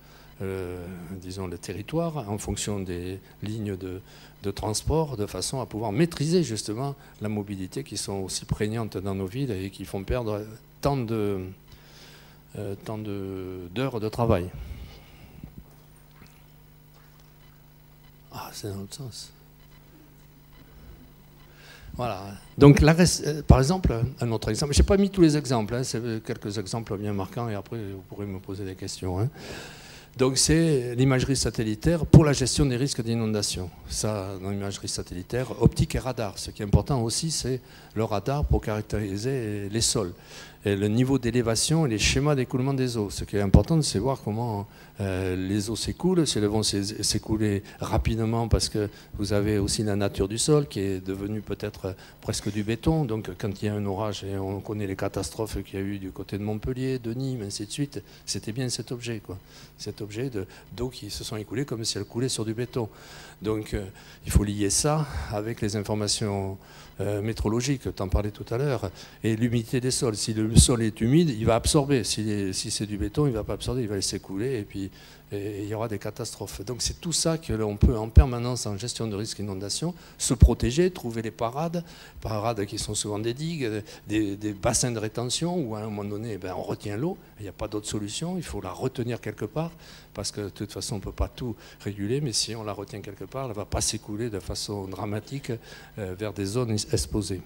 disons, le territoire en fonction des lignes de transport, de façon à pouvoir maîtriser justement la mobilité qui sont aussi prégnantes dans nos villes et qui font perdre tant d'heures de travail. Ah, c'est dans l'autre sens. Voilà. Donc, par exemple, un autre exemple. Je n'ai pas mis tous les exemples, hein, c'est quelques exemples bien marquants et après vous pourrez me poser des questions. Hein. Donc, c'est l'imagerie satellitaire pour la gestion des risques d'inondation. Ça, dans l'imagerie satellitaire, optique et radar. Ce qui est important aussi, c'est le radar pour caractériser les sols. Et le niveau d'élévation et les schémas d'écoulement des eaux. Ce qui est important, c'est voir comment les eaux s'écoulent, si elles vont s'écouler rapidement parce que vous avez aussi la nature du sol qui est devenue peut-être presque du béton. Donc quand il y a un orage, et on connaît les catastrophes qu'il y a eu du côté de Montpellier, de Nîmes, ainsi de suite, c'était bien cet objet, quoi. Cet objet d'eau qui se sont écoulées comme si elles coulaient sur du béton. Donc il faut lier ça avec les informations météorologique, tu en parlais tout à l'heure, et l'humidité des sols. Si le sol est humide, il va absorber. Si c'est du béton, il ne va pas absorber, il va laisser couler et puis il y aura des catastrophes. Donc c'est tout ça que l'on peut en permanence en gestion de risque d'inondation se protéger, trouver les parades qui sont souvent des digues, des bassins de rétention où à un moment donné on retient l'eau, il n'y a pas d'autre solution, il faut la retenir quelque part parce que de toute façon on ne peut pas tout réguler, mais si on la retient quelque part, elle ne va pas s'écouler de façon dramatique vers des zones exposées.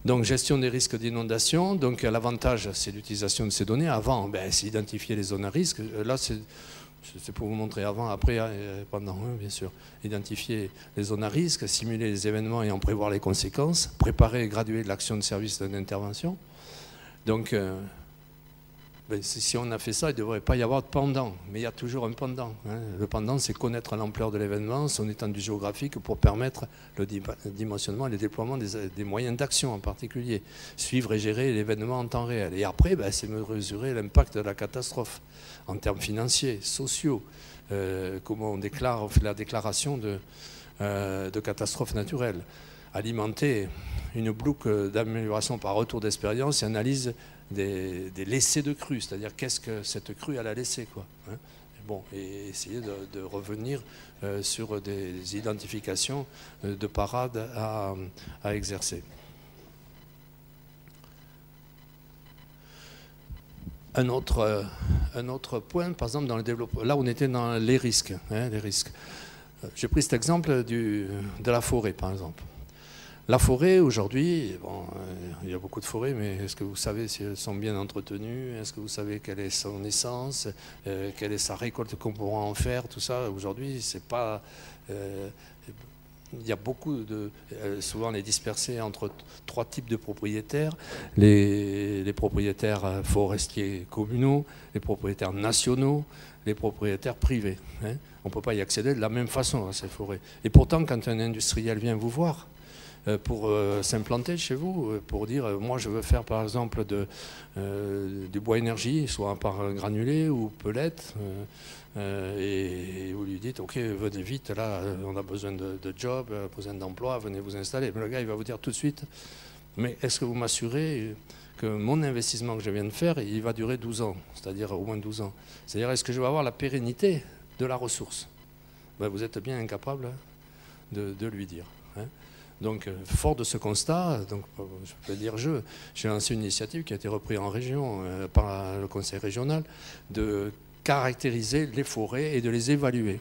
Donc, gestion des risques d'inondation. Donc, l'avantage, c'est l'utilisation de ces données. Avant, c'est identifier les zones à risque. Là, c'est pour vous montrer avant, après, pendant, bien sûr. Identifier les zones à risque, simuler les événements et en prévoir les conséquences, préparer et graduer l'action de service d'intervention. Donc, si on a fait ça, il ne devrait pas y avoir de pendant, mais il y a toujours un pendant. Hein. Le pendant, c'est connaître l'ampleur de l'événement, son étendue géographique pour permettre le dimensionnement et le déploiement des moyens d'action en particulier. Suivre et gérer l'événement en temps réel. Et après, c'est mesurer l'impact de la catastrophe en termes financiers, sociaux. Comment on fait la déclaration de catastrophe naturelle. Alimenter une boucle d'amélioration par retour d'expérience et analyse des laissés de crue, c'est-à-dire qu'est-ce que cette crue elle a laissé, quoi. Hein. Bon, et essayer de revenir sur des identifications de parades à exercer. Un autre point, par exemple, dans le développement, là on était dans les risques. Hein, les risques. J'ai pris cet exemple de la forêt, par exemple. La forêt, aujourd'hui, il y a beaucoup de forêts, mais est-ce que vous savez si elles sont bien entretenues? Est-ce que vous savez quelle est son essence? Quelle est sa récolte qu'on pourra en faire? Tout ça, aujourd'hui, c'est pas... il y a beaucoup souvent les dispersés entre trois types de propriétaires. Les propriétaires forestiers communaux, les propriétaires nationaux, les propriétaires privés. Hein. On ne peut pas y accéder de la même façon à ces forêts. Et pourtant, quand un industriel vient vous voir, pour s'implanter chez vous, pour dire moi je veux faire par exemple du bois énergie, soit par granulé ou pellet, et vous lui dites ok venez vite, là on a besoin de job, besoin d'emploi, venez vous installer. Mais le gars il va vous dire tout de suite mais est-ce que vous m'assurez que mon investissement que je viens de faire il va durer 12 ans, c'est-à-dire au moins 12 ans, c'est-à-dire est-ce que je vais avoir la pérennité de la ressource? Vous êtes bien incapable de lui dire. Hein. Donc, fort de ce constat, donc, je peux dire j'ai lancé une initiative qui a été reprise en région par le conseil régional de caractériser les forêts et de les évaluer.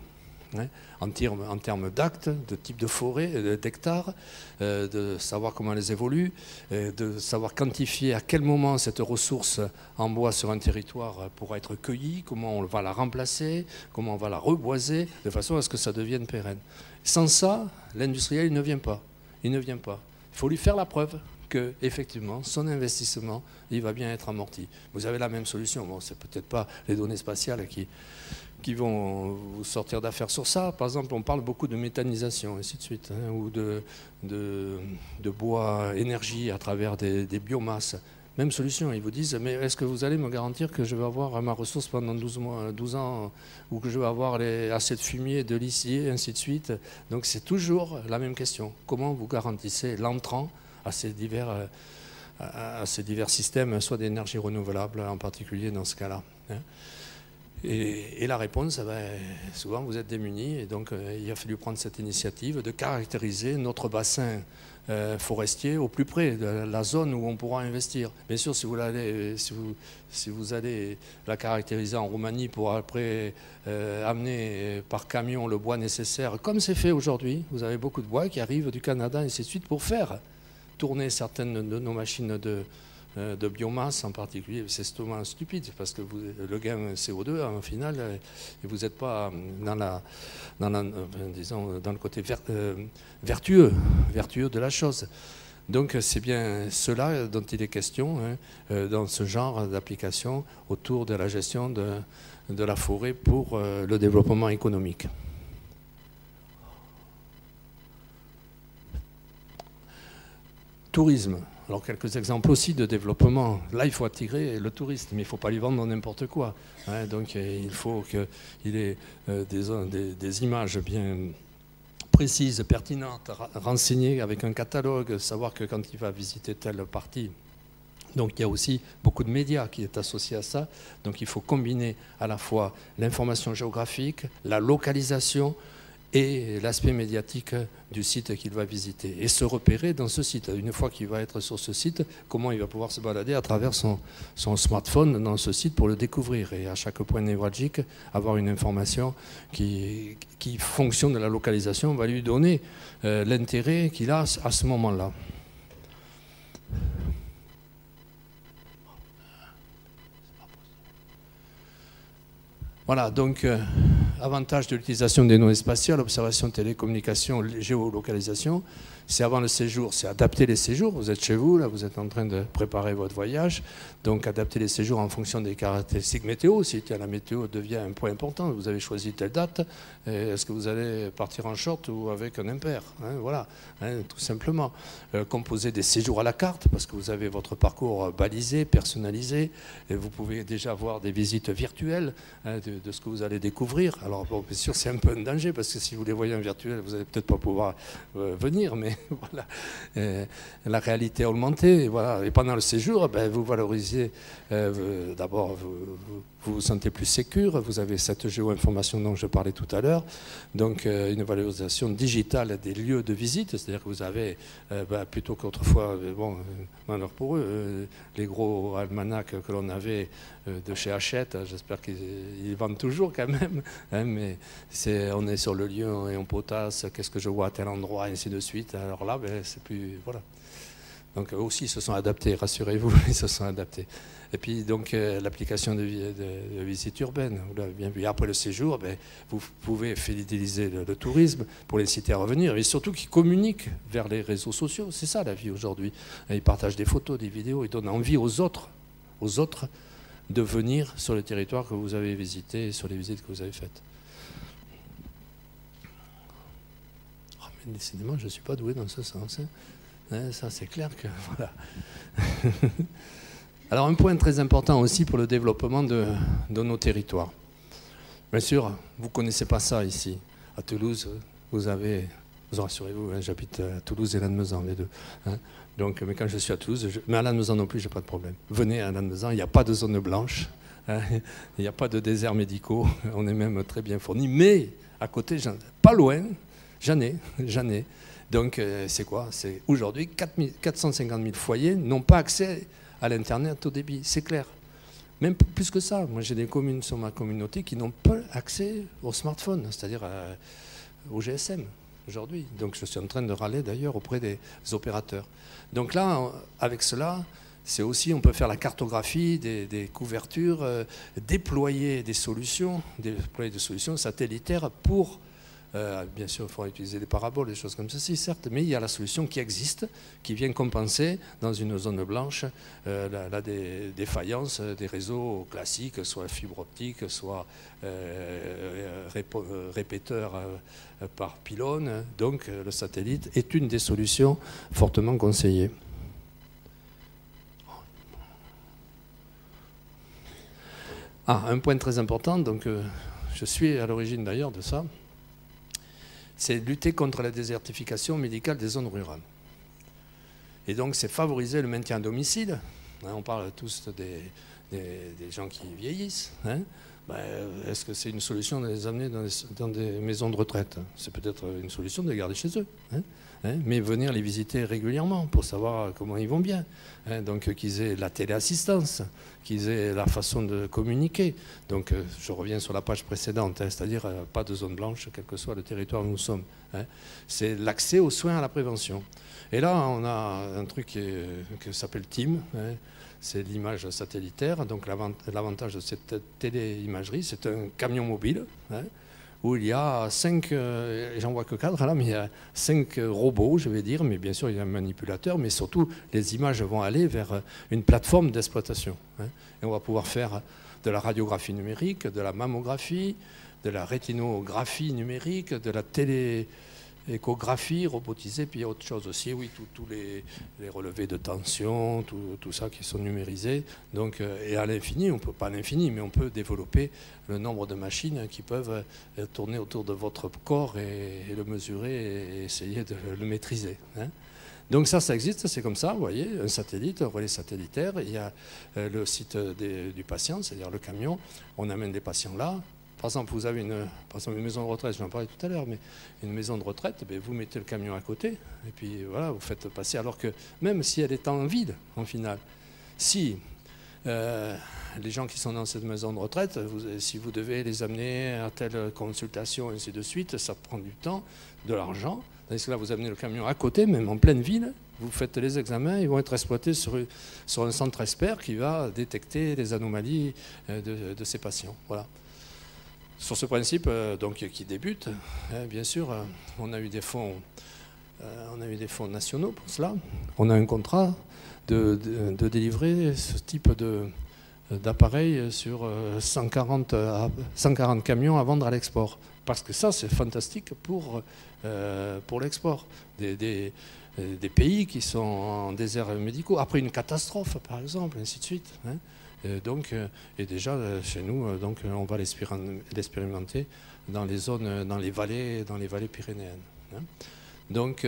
Hein, en termes d'actes, de type de forêt, d'hectares, de savoir comment elles évoluent, de savoir quantifier à quel moment cette ressource en bois sur un territoire pourra être cueillie, comment on va la remplacer, comment on va la reboiser, de façon à ce que ça devienne pérenne. Sans ça, l'industriel il ne vient pas. Il ne vient pas. Il faut lui faire la preuve que, effectivement, son investissement, il va bien être amorti. Vous avez la même solution. Bon, c'est peut-être pas les données spatiales qui vont vous sortir d'affaires sur ça. Par exemple, on parle beaucoup de méthanisation, et ainsi de suite, hein, ou de bois énergie à travers des biomasses. Même solution, ils vous disent, mais est-ce que vous allez me garantir que je vais avoir ma ressource pendant 12 ans, ou que je vais avoir assez de fumier, de lisier, et ainsi de suite. Donc c'est toujours la même question. Comment vous garantissez l'entrant à ces divers systèmes, soit d'énergie renouvelable en particulier dans ce cas-là, hein. Et la réponse, souvent vous êtes démunis, et donc il a fallu prendre cette initiative de caractériser notre bassin forestier au plus près de la zone où on pourra investir. Bien sûr, si vous allez la caractériser en Roumanie pour après amener par camion le bois nécessaire, comme c'est fait aujourd'hui, vous avez beaucoup de bois qui arrivent du Canada et ainsi de suite pour faire tourner certaines de nos machines de biomasse en particulier. C'est totalement stupide parce que le gain CO2 en final, vous n'êtes pas dans le côté vertueux de la chose. Donc c'est bien cela dont il est question, hein, dans ce genre d'application autour de la gestion de la forêt pour le développement économique. Tourisme. Alors quelques exemples aussi de développement. Là, il faut attirer le touriste, mais il ne faut pas lui vendre n'importe quoi, hein. Donc il faut qu'il ait des images bien précises, pertinentes, renseignées avec un catalogue, savoir que quand il va visiter telle partie. Donc il y a aussi beaucoup de médias qui est associé à ça. Donc il faut combiner à la fois l'information géographique, la localisation, et l'aspect médiatique du site qu'il va visiter. Et se repérer dans ce site. Une fois qu'il va être sur ce site, comment il va pouvoir se balader à travers son smartphone dans ce site pour le découvrir. Et à chaque point névralgique, avoir une information qui fonctionne de la localisation, va lui donner l'intérêt qu'il a à ce moment-là. Voilà, donc avantage de l'utilisation des données spatiales, observation, télécommunication, géolocalisation. C'est avant le séjour, c'est adapter les séjours. Vous êtes chez vous, là, vous êtes en train de préparer votre voyage. Donc adapter les séjours en fonction des caractéristiques météo. Si la météo devient un point important, vous avez choisi telle date, est-ce que vous allez partir en short ou avec un impair, hein, voilà, hein, tout simplement. Composer des séjours à la carte, parce que vous avez votre parcours balisé, personnalisé, et vous pouvez déjà avoir des visites virtuelles, hein, de ce que vous allez découvrir. Alors bon, bien sûr, c'est un peu un danger, parce que si vous les voyez en virtuel, vous n'allez peut-être pas pouvoir venir, mais voilà, la réalité augmentée, voilà. Et pendant le séjour, vous valorisez, d'abord, vous vous sentez plus sécure, vous avez cette géo-information dont je parlais tout à l'heure, donc une valorisation digitale des lieux de visite, c'est-à-dire que vous avez, plutôt qu'autrefois, bon, malheur pour eux, les gros almanachs que l'on avait de chez Hachette, j'espère qu'ils vendent toujours quand même, hein, mais on est sur le lieu et on potasse, qu'est-ce que je vois à tel endroit, et ainsi de suite. Alors là, c'est plus... Voilà. Donc eux aussi, ils se sont adaptés, rassurez-vous, ils se sont adaptés. Et puis donc l'application de visite urbaine, vous l'avez bien vu. Après le séjour, vous pouvez fidéliser le tourisme pour les inciter à revenir, et surtout qu'ils communiquent vers les réseaux sociaux. C'est ça la vie aujourd'hui. Ils partagent des photos, des vidéos, ils donnent envie aux autres de venir sur le territoire que vous avez visité et sur les visites que vous avez faites. Oh, mais décidément, je ne suis pas doué dans ce sens, hein. Ça, c'est clair que... Voilà. Alors, un point très important aussi pour le développement de nos territoires. Bien sûr, vous ne connaissez pas ça ici. À Toulouse, vous rassurez-vous, hein, j'habite à Toulouse et Lannemezan, les deux. Hein. Donc, mais quand je suis à Toulouse, mais à Lannemezan non plus, je n'ai pas de problème. Venez à Lannemezan, il n'y a pas de zone blanche, hein, il n'y a pas de déserts médicaux, on est même très bien fournis. Mais à côté, pas loin, j'en ai. Donc, c'est quoi? C'est aujourd'hui 450 000 foyers n'ont pas accès à l'Internet au débit, c'est clair. Même plus que ça, moi j'ai des communes sur ma communauté qui n'ont pas accès au smartphone, c'est-à-dire au GSM aujourd'hui. Donc je suis en train de râler d'ailleurs auprès des opérateurs. Donc là, avec cela, c'est aussi, on peut faire la cartographie des couvertures, déployer des solutions satellitaires pour... bien sûr, il faudra utiliser des paraboles, des choses comme ceci, certes, mais il y a la solution qui existe, qui vient compenser dans une zone blanche la défaillance des réseaux classiques, soit fibre optique, soit répéteurs par pylône. Donc le satellite est une des solutions fortement conseillées. Un point très important, donc je suis à l'origine d'ailleurs de ça, c'est lutter contre la désertification médicale des zones rurales. Et donc c'est favoriser le maintien à domicile. On parle tous des gens qui vieillissent. Est-ce que c'est une solution de les amener dans des maisons de retraite? C'est peut-être une solution de les garder chez eux. Mais venir les visiter régulièrement pour savoir comment ils vont bien. Donc qu'ils aient la téléassistance, qu'ils aient la façon de communiquer. Donc je reviens sur la page précédente, c'est-à-dire pas de zone blanche, quel que soit le territoire où nous sommes. C'est l'accès aux soins, à la prévention. Et là, on a un truc qui s'appelle TIM, c'est l'image satellitaire. Donc l'avantage de cette téléimagerie, c'est un camion mobile, où il y a 5, j'en vois que 4 là, mais il y a 5 robots, je vais dire, mais bien sûr il y a un manipulateur, mais surtout les images vont aller vers une plateforme d'exploitation. Et on va pouvoir faire de la radiographie numérique, de la mammographie, de la rétinographie numérique, de la télééchographie robotisée, puis il y a autre chose aussi, oui, tous les relevés de tension, tout ça qui sont numérisés. Donc, et à l'infini, on peut pas à l'infini, mais on peut développer le nombre de machines qui peuvent tourner autour de votre corps et le mesurer et essayer de le maîtriser. Donc ça existe, c'est comme ça, vous voyez, un satellite, un relais satellitaire, il y a le site du patient, c'est-à-dire le camion, on amène des patients là. Par exemple, vous avez une maison de retraite, je en parlais tout à l'heure, mais une maison de retraite, vous mettez le camion à côté, et puis voilà, vous faites passer, alors que même si elle est en vide, en final, si les gens qui sont dans cette maison de retraite, si vous devez les amener à telle consultation, et ainsi de suite, ça prend du temps, de l'argent. Tandis que là, vous amenez le camion à côté, même en pleine ville, vous faites les examens, ils vont être exploités sur un centre expert qui va détecter les anomalies de ces patients. Voilà. Sur ce principe donc, qui débute, bien sûr, on a eu des fonds nationaux pour cela. On a un contrat de délivrer ce type d'appareil sur 140 camions à vendre à l'export. Parce que ça, c'est fantastique pour l'export. Des pays qui sont en déserts médicaux, après une catastrophe par exemple, ainsi de suite. Et déjà chez nous, donc, on va l'expérimenter dans les zones, dans les vallées pyrénéennes. Donc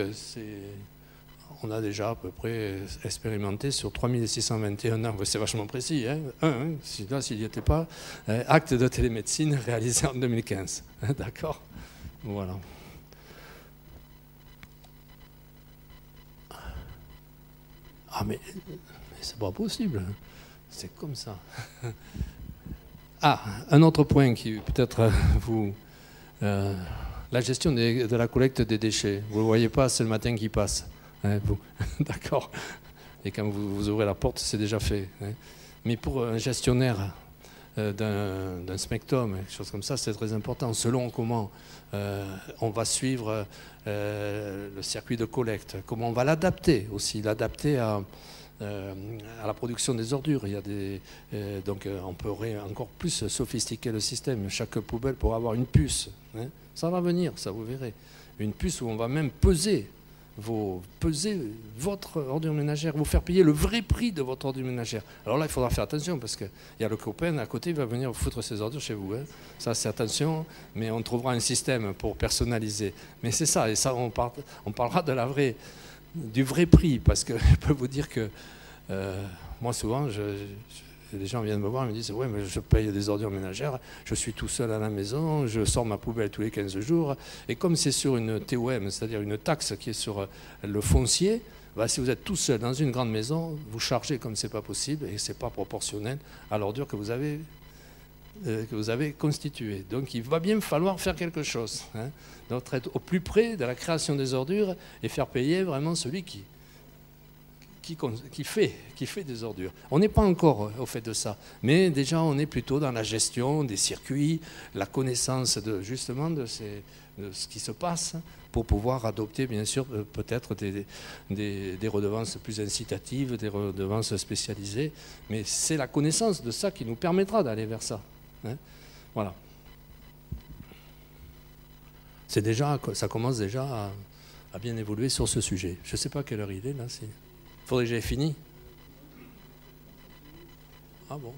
on a déjà à peu près expérimenté sur 3621 ans, c'est vachement précis, s'il n'y était pas, acte de télémédecine réalisé en 2015. D'accord. Voilà. Mais c'est pas possible. C'est comme ça. Un autre point qui peut-être la gestion de la collecte des déchets. Vous ne le voyez pas, c'est le matin qui passe. D'accord. Et quand vous ouvrez la porte, c'est déjà fait. Mais pour un gestionnaire d'un smectum, quelque chose comme ça, c'est très important. Selon comment on va suivre le circuit de collecte, comment on va l'adapter aussi, l'adapter à la production des ordures. Il y a donc on peut encore plus sophistiquer le système. Chaque poubelle pourra avoir une puce. Ça va venir, ça vous verrez. Une puce où on va même peser votre ordure ménagère, vous faire payer le vrai prix de votre ordure ménagère. Alors là, il faudra faire attention parce qu'il y a le copain à côté, il va venir vous foutre ses ordures chez vous. Ça, c'est attention, mais on trouvera un système pour personnaliser. Mais c'est ça, et ça, on parlera du vrai prix, parce que je peux vous dire que moi, souvent, les gens viennent me voir et me disent « Ouais, mais je paye des ordures ménagères, je suis tout seul à la maison, je sors ma poubelle tous les 15 jours. » Et comme c'est sur une TOM, c'est-à-dire une taxe qui est sur le foncier, Bah, si vous êtes tout seul dans une grande maison, vous chargez comme c'est pas possible et c'est pas proportionnel à l'ordure que vous avez constituée. Donc il va bien falloir faire quelque chose. Hein. Donc être au plus près de la création des ordures et faire payer vraiment celui qui fait des ordures. On n'est pas encore au fait de ça, mais déjà on est plutôt dans la gestion des circuits, la connaissance justement de ce qui se passe pour pouvoir adopter bien sûr peut-être des redevances plus incitatives, des redevances spécialisées, mais c'est la connaissance de ça qui nous permettra d'aller vers ça. Hein. Voilà. Ça commence déjà à bien évoluer sur ce sujet. Je ne sais pas à quelle heure il est là. Il faudrait que j'aie fini. Ah bon.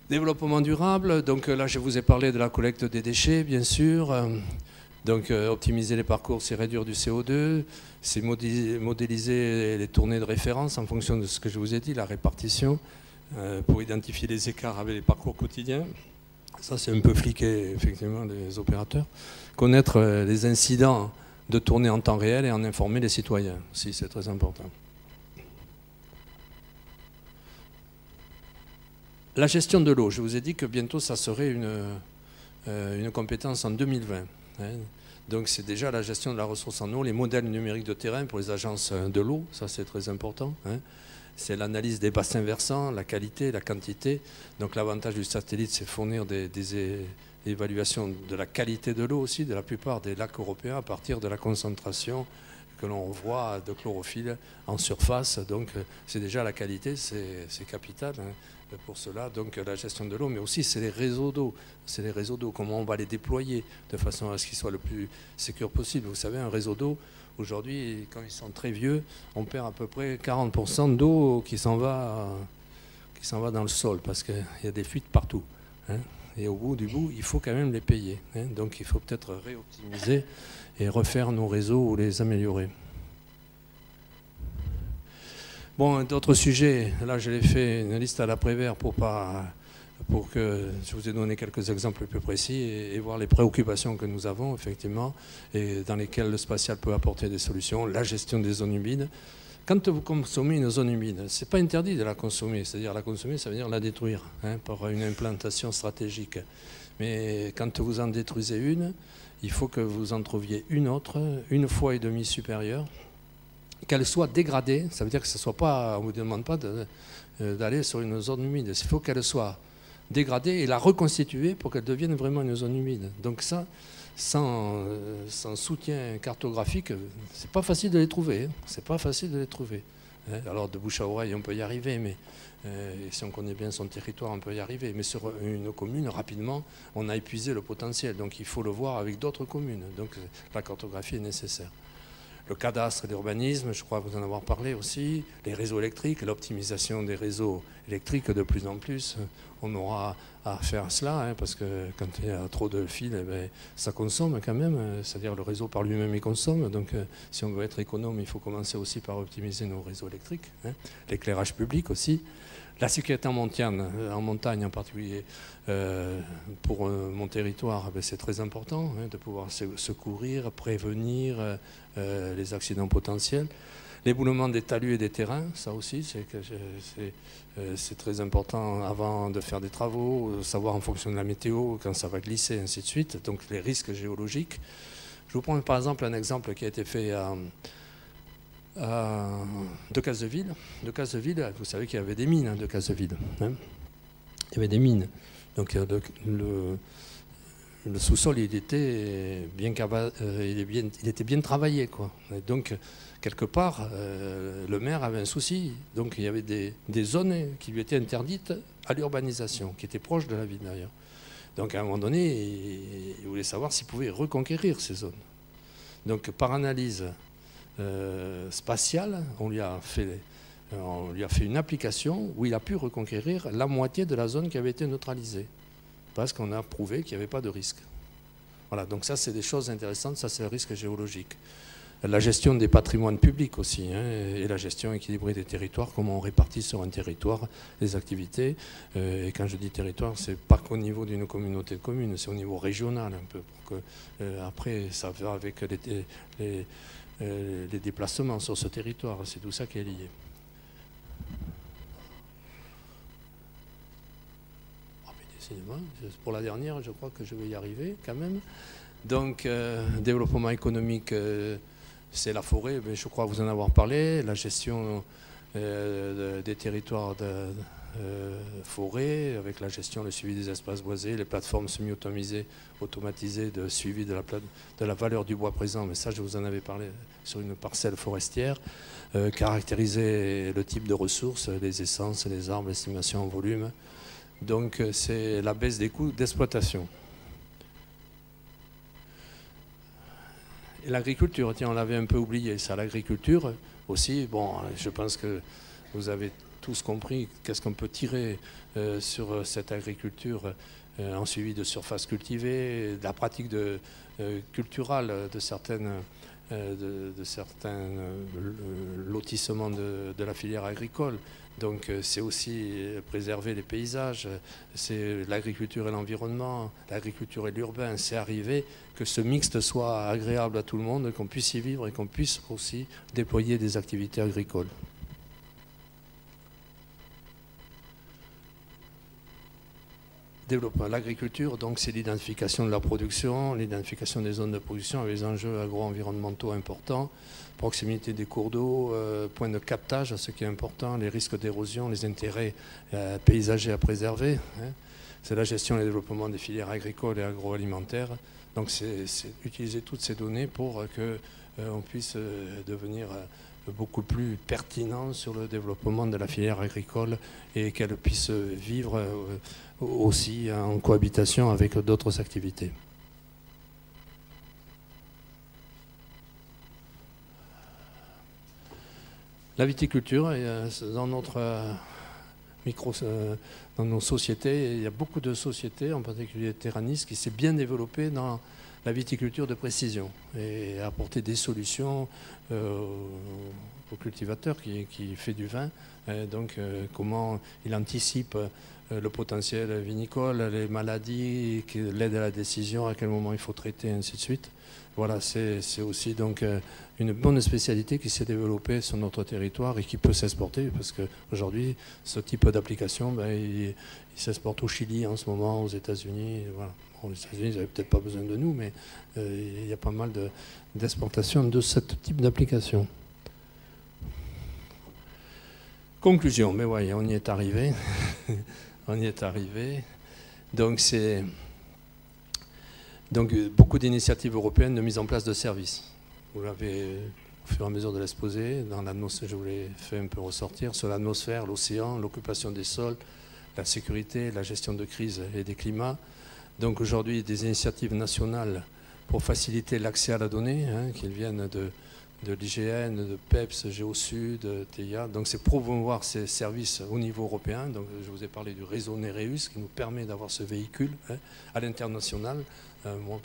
Développement durable, donc là je vous ai parlé de la collecte des déchets, bien sûr. Donc optimiser les parcours, c'est réduire du CO2, c'est modéliser les tournées de référence en fonction de ce que je vous ai dit, la répartition, pour identifier les écarts avec les parcours quotidiens. Ça c'est un peu fliqué, effectivement, les opérateurs. Connaître les incidents de tourner en temps réel et en informer les citoyens, aussi c'est très important. La gestion de l'eau, je vous ai dit que bientôt ça serait une compétence en 2020. Hein. Donc c'est déjà la gestion de la ressource en eau, les modèles numériques de terrain pour les agences de l'eau, ça c'est très important. Hein. C'est l'analyse des bassins versants, la qualité, la quantité. Donc l'avantage du satellite, c'est fournir des évaluations de la qualité de l'eau aussi, de la plupart des lacs européens, à partir de la concentration que l'on voit de chlorophylle en surface. Donc c'est déjà la qualité, c'est capital. Hein. Pour cela, donc la gestion de l'eau, mais aussi c'est les réseaux d'eau. C'est les réseaux d'eau, comment on va les déployer de façon à ce qu'ils soient le plus sécure possible. Vous savez, un réseau d'eau, aujourd'hui, quand ils sont très vieux, on perd à peu près 40% d'eau qui s'en va dans le sol, parce qu'il y a des fuites partout. Hein. Et au bout du bout, il faut quand même les payer. Hein. Donc il faut peut-être réoptimiser et refaire nos réseaux ou les améliorer. Bon, d'autres sujets, là je l'ai fait une liste à l'après-vert pour que je vous ai donné quelques exemples plus précis et voir les préoccupations que nous avons effectivement et dans lesquelles le spatial peut apporter des solutions. La gestion des zones humides. Quand vous consommez une zone humide, ce n'est pas interdit de la consommer, c'est-à-dire la consommer, ça veut dire la détruire hein, par une implantation stratégique. Mais quand vous en détruisez une, il faut que vous en trouviez une autre, 1,5 fois supérieure, qu'elle soit dégradée, ça veut dire que ce soit pas, on ne vous demande pas d'aller sur une zone humide, il faut qu'elle soit dégradée et la reconstituer pour qu'elle devienne vraiment une zone humide. Donc ça, sans soutien cartographique, c'est pas facile de les trouver. Hein. C'est pas facile de les trouver. Hein. Alors de bouche à oreille, on peut y arriver, mais si on connaît bien son territoire, on peut y arriver. Mais sur une commune, rapidement, on a épuisé le potentiel. Donc il faut le voir avec d'autres communes. Donc la cartographie est nécessaire. Le cadastre et l'urbanisme, je crois vous en avoir parlé aussi, les réseaux électriques, l'optimisation des réseaux électriques de plus en plus, on aura à faire cela, hein, parce que quand il y a trop de fils, eh bien, ça consomme quand même, c'est-à-dire le réseau par lui-même il consomme, donc si on veut être économe, il faut commencer aussi par optimiser nos réseaux électriques, hein, l'éclairage public aussi. La sécurité en montagne en particulier, pour mon territoire, c'est très important hein, de pouvoir secourir, prévenir les accidents potentiels. L'éboulement des talus et des terrains, ça aussi, c'est très important avant de faire des travaux, savoir en fonction de la météo, quand ça va glisser, ainsi de suite. Donc les risques géologiques. Je vous prends par exemple un exemple qui a été fait de Casseville. De Casseville, vous savez qu'il y avait des mines de Casseville. Hein. Il y avait des mines. Donc le sous-sol, il était bien travaillé, quoi. Et donc, quelque part, le maire avait un souci. Donc, il y avait des zones qui lui étaient interdites à l'urbanisation, qui étaient proches de la ville d'ailleurs. Donc, à un moment donné, il voulait savoir s'il pouvait reconquérir ces zones. Donc, par analyse spatiale, on lui a fait une application où il a pu reconquérir la moitié de la zone qui avait été neutralisée. Parce qu'on a prouvé qu'il n'y avait pas de risque. Voilà, donc ça c'est des choses intéressantes, ça c'est le risque géologique. la gestion des patrimoines publics aussi, hein, et la gestion équilibrée des territoires, comment on répartit sur un territoire les activités. Et quand je dis territoire, c'est pas qu'au niveau d'une communauté de communes, c'est au niveau régional un peu, pour que après ça va avec les déplacements sur ce territoire, c'est tout ça qui est lié. Oh, mais décidément, pour la dernière, je crois que je vais y arriver quand même. Donc, développement économique, c'est la forêt, mais je crois vous en avoir parlé, la gestion des territoires de forêt, avec la gestion, le suivi des espaces boisés, les plateformes semi-automatisées de suivi de la valeur du bois présent, mais ça je vous en avais parlé sur une parcelle forestière, caractériser le type de ressources, les essences, les arbres, l'estimation en volume. Donc c'est la baisse des coûts d'exploitation. Et l'agriculture, tiens, on l'avait un peu oublié, ça, l'agriculture aussi, bon, je pense que vous avez tous compris qu'est-ce qu'on peut tirer sur cette agriculture en suivi de surface cultivée, de la pratique culturelle de certains lotissements de la filière agricole. Donc c'est aussi préserver les paysages, c'est l'agriculture et l'environnement, l'agriculture et l'urbain, c'est arriver que ce mixte soit agréable à tout le monde, qu'on puisse y vivre et qu'on puisse aussi déployer des activités agricoles. Développement. L'agriculture, donc, c'est l'identification de la production, l'identification des zones de production avec des enjeux agro-environnementaux importants, proximité des cours d'eau, point de captage, ce qui est important, les risques d'érosion, les intérêts paysagers à préserver. Hein. C'est la gestion et le développement des filières agricoles et agroalimentaires. Donc, c'est utiliser toutes ces données pour qu'on puisse devenir beaucoup plus pertinent sur le développement de la filière agricole et qu'elle puisse vivre aussi en cohabitation avec d'autres activités. La viticulture, dans dans nos sociétés, il y a beaucoup de sociétés, en particulier Terranis, qui s'est bien développée dans la viticulture de précision et apporter des solutions au cultivateur qui fait du vin. Donc comment il anticipe le potentiel vinicole, les maladies, l'aide à la décision, à quel moment il faut traiter, ainsi de suite. Voilà, c'est aussi donc une bonne spécialité qui s'est développée sur notre territoire et qui peut s'exporter, parce qu'aujourd'hui, ce type d'application, il s'exporte au Chili en ce moment, aux États-Unis. Voilà. Bon, les États-Unis, ils n'avaient peut-être pas besoin de nous, mais il y a pas mal d'exportations de ce type d'application. Conclusion, mais voyez, on y est arrivé. On y est arrivé. Donc, beaucoup d'initiatives européennes de mise en place de services. Vous l'avez, au fur et à mesure de l'exposé, dans l'atmosphère, je vous l'ai fait un peu ressortir, sur l'atmosphère, l'océan, l'occupation des sols, la sécurité, la gestion de crise et des climats. Donc aujourd'hui, des initiatives nationales pour faciliter l'accès à la donnée, hein, qui viennent de l'IGN, de PEPS, GeoSud, TIA. Donc c'est promouvoir ces services au niveau européen. Donc je vous ai parlé du réseau Nereus qui nous permet d'avoir ce véhicule, hein, à l'international. Moi,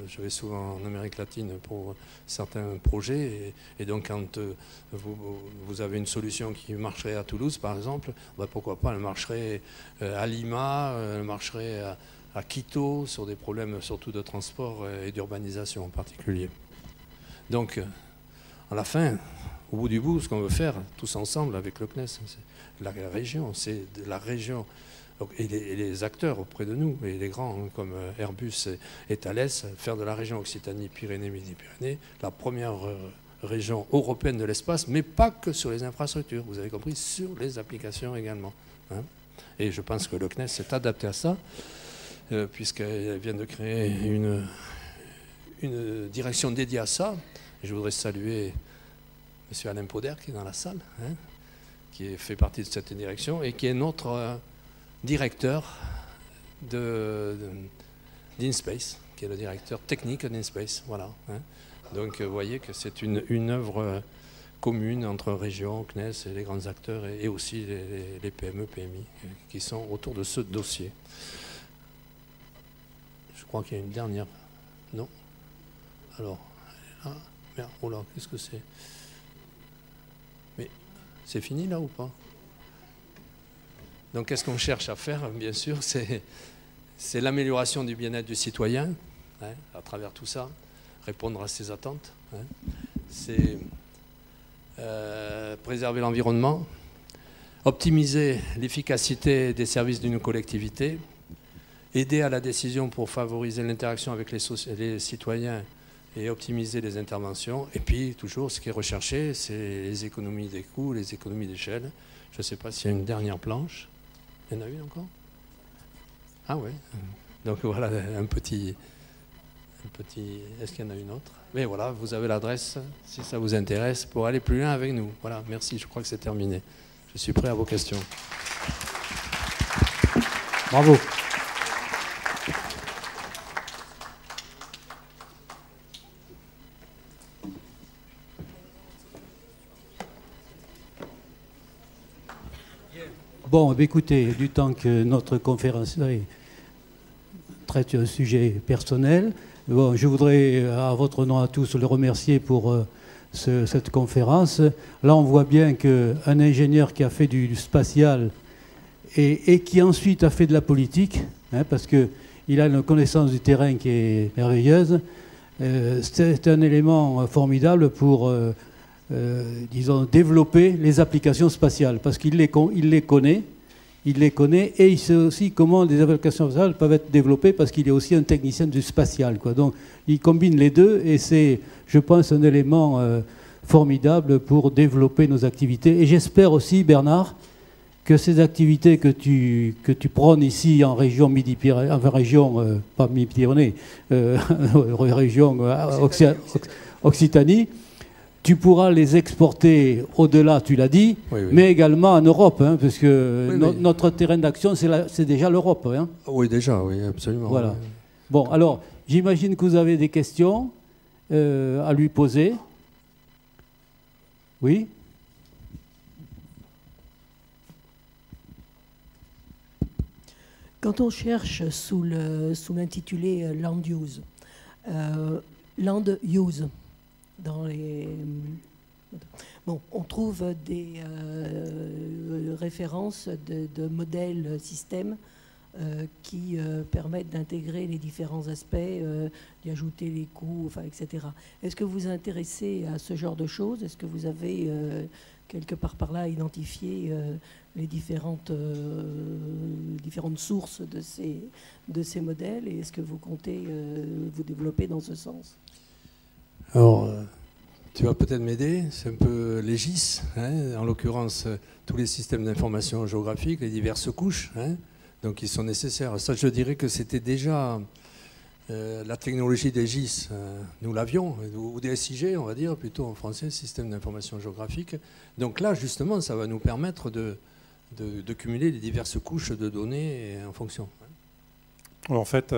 je vais souvent en Amérique latine pour certains projets. Et donc quand vous avez une solution qui marcherait à Toulouse, par exemple, pourquoi pas, elle marcherait à Lima, elle marcherait à Quito, sur des problèmes surtout de transport et d'urbanisation en particulier. Donc, à la fin, au bout du bout, ce qu'on veut faire, tous ensemble avec le CNES, c'est la région, c'est de la région, et les acteurs auprès de nous, et les grands, hein, comme Airbus et Thales, faire de la région Occitanie-Pyrénées-Midi-Pyrénées la première région européenne de l'espace, mais pas que sur les infrastructures, vous avez compris, sur les applications également. Hein. Et je pense que le CNES s'est adapté à ça, puisqu'elle vient de créer une direction dédiée à ça. Je voudrais saluer M. Alain Poder qui est dans la salle, hein, qui fait partie de cette direction et qui est notre directeur d'InSpace, qui est le directeur technique d'InSpace. Voilà, hein. Donc vous voyez que c'est une œuvre commune entre régions, CNES et les grands acteurs et aussi les PME, PMI qui sont autour de ce dossier. Je crois qu'il y a une dernière. Non ? Alors, là. Merde, oh là, qu'est-ce que c'est? Mais c'est fini là ou pas? Donc qu'est-ce qu'on cherche à faire, bien sûr, c'est l'amélioration du bien-être du citoyen, hein, à travers tout ça, répondre à ses attentes. Hein. C'est préserver l'environnement, optimiser l'efficacité des services d'une collectivité, aider à la décision pour favoriser l'interaction avec les citoyens et optimiser les interventions. Et puis, toujours, ce qui est recherché, c'est les économies des coûts, les économies d'échelle. Je ne sais pas s'il y a une dernière planche. Il y en a une encore? Ah ouais. Donc voilà, un petit... Est-ce qu'il y en a une autre? Mais voilà, vous avez l'adresse, si ça vous intéresse, pour aller plus loin avec nous. Voilà, merci, je crois que c'est terminé. Je suis prêt à vos questions. Bravo. Bon, écoutez, du temps que notre conférencier traite un sujet personnel, bon, je voudrais, à votre nom à tous, le remercier pour cette conférence. Là, on voit bien qu'un ingénieur qui a fait du spatial et qui ensuite a fait de la politique, hein, parce qu'il a une connaissance du terrain qui est merveilleuse, c'est un élément formidable pour... disons, développer les applications spatiales, parce qu'il les connaît, et il sait aussi comment les applications spatiales peuvent être développées, parce qu'il est aussi un technicien du spatial, quoi. Donc, il combine les deux, et c'est, je pense, un élément formidable pour développer nos activités. Et j'espère aussi, Bernard, que ces activités que tu prônes ici en région Midi-Pyrénées, enfin région, pas Midi-Pyrénées, région Occitanie, tu pourras les exporter au-delà, tu l'as dit, oui, oui. Mais également en Europe, hein, parce que oui, notre terrain d'action, c'est déjà l'Europe. Hein. Oui, déjà, oui, absolument. Voilà. Oui. Bon, alors, j'imagine que vous avez des questions à lui poser. Oui? Quand on cherche sous l'intitulé Land Use, dans les... Bon, on trouve des références de modèles systèmes qui permettent d'intégrer les différents aspects, d'y ajouter les coûts, enfin, etc. Est-ce que vous vous intéressez à ce genre de choses? Est-ce que vous avez quelque part par là identifié les différentes sources de ces modèles, et est-ce que vous comptez vous développer dans ce sens? Alors, tu vas peut-être m'aider, c'est un peu les GIS, hein, en l'occurrence tous les systèmes d'information géographique, les diverses couches, hein, donc ils sont nécessaires. Ça, je dirais que c'était déjà la technologie des GIS, nous l'avions, ou des SIG, on va dire, plutôt en français, système d'information géographique. Donc là, justement, ça va nous permettre de cumuler les diverses couches de données en fonction. En fait,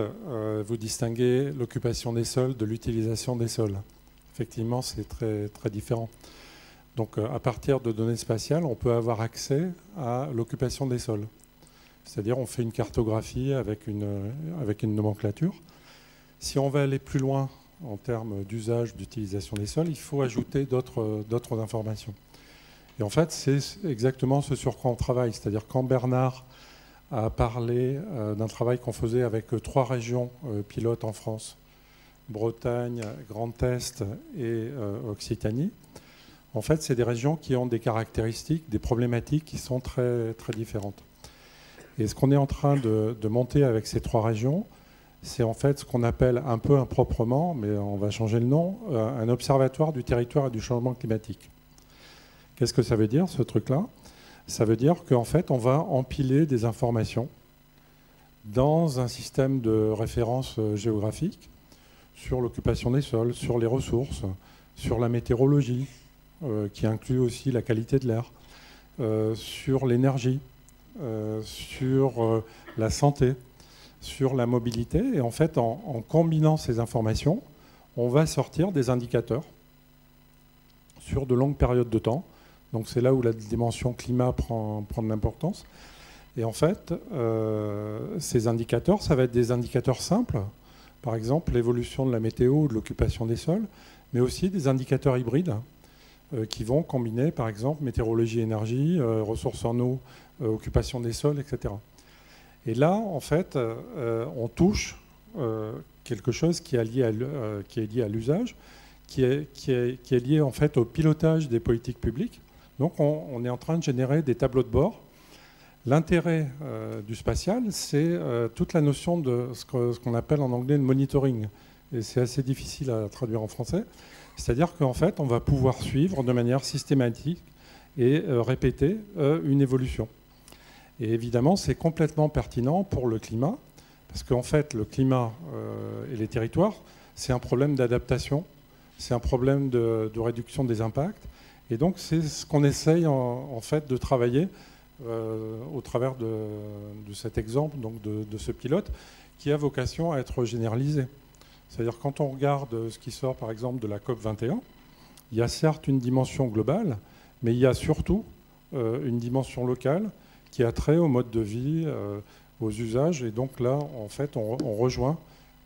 vous distinguez l'occupation des sols de l'utilisation des sols. Effectivement, c'est très, très différent. Donc, à partir de données spatiales, on peut avoir accès à l'occupation des sols. C'est-à-dire, on fait une cartographie avec une nomenclature. Si on veut aller plus loin en termes d'usage, d'utilisation des sols, il faut ajouter d'autres informations. Et en fait, c'est exactement ce sur quoi on travaille. C'est-à-dire, quand Bernard a parlé d'un travail qu'on faisait avec 3 régions pilotes en France, Bretagne, Grand Est et Occitanie. En fait, c'est des régions qui ont des caractéristiques, des problématiques qui sont très, très différentes. Et ce qu'on est en train de monter avec ces 3 régions, c'est en fait ce qu'on appelle un peu improprement, mais on va changer le nom, un observatoire du territoire et du changement climatique. Qu'est-ce que ça veut dire, ce truc-là? Ça veut dire qu'en fait, on va empiler des informations dans un système de référence géographique sur l'occupation des sols, sur les ressources, sur la météorologie, qui inclut aussi la qualité de l'air, sur l'énergie, sur la santé, sur la mobilité. Et en fait, en combinant ces informations, on va sortir des indicateurs sur de longues périodes de temps. Donc c'est là où la dimension climat prend de l'importance. Et en fait, ces indicateurs, ça va être des indicateurs simples. Par exemple, l'évolution de la météo ou de l'occupation des sols, mais aussi des indicateurs hybrides qui vont combiner, par exemple, météorologie, énergie, ressources en eau, occupation des sols, etc. Et là, en fait, on touche quelque chose qui est lié à l'usage, qui est lié en fait au pilotage des politiques publiques. Donc on est en train de générer des tableaux de bord. L'intérêt du spatial, c'est toute la notion de ce qu'on appelle en anglais le monitoring. Et c'est assez difficile à traduire en français. C'est-à-dire qu'en fait, on va pouvoir suivre de manière systématique et répéter une évolution. Et évidemment, c'est complètement pertinent pour le climat, parce qu'en fait, le climat et les territoires, c'est un problème d'adaptation, c'est un problème de réduction des impacts. Et donc, c'est ce qu'on essaye en fait de travailler au travers de cet exemple, donc de ce pilote, qui a vocation à être généralisé. C'est-à-dire quand on regarde ce qui sort par exemple de la COP21, il y a certes une dimension globale, mais il y a surtout une dimension locale qui a trait au mode de vie, aux usages. Et donc là, en fait, on rejoint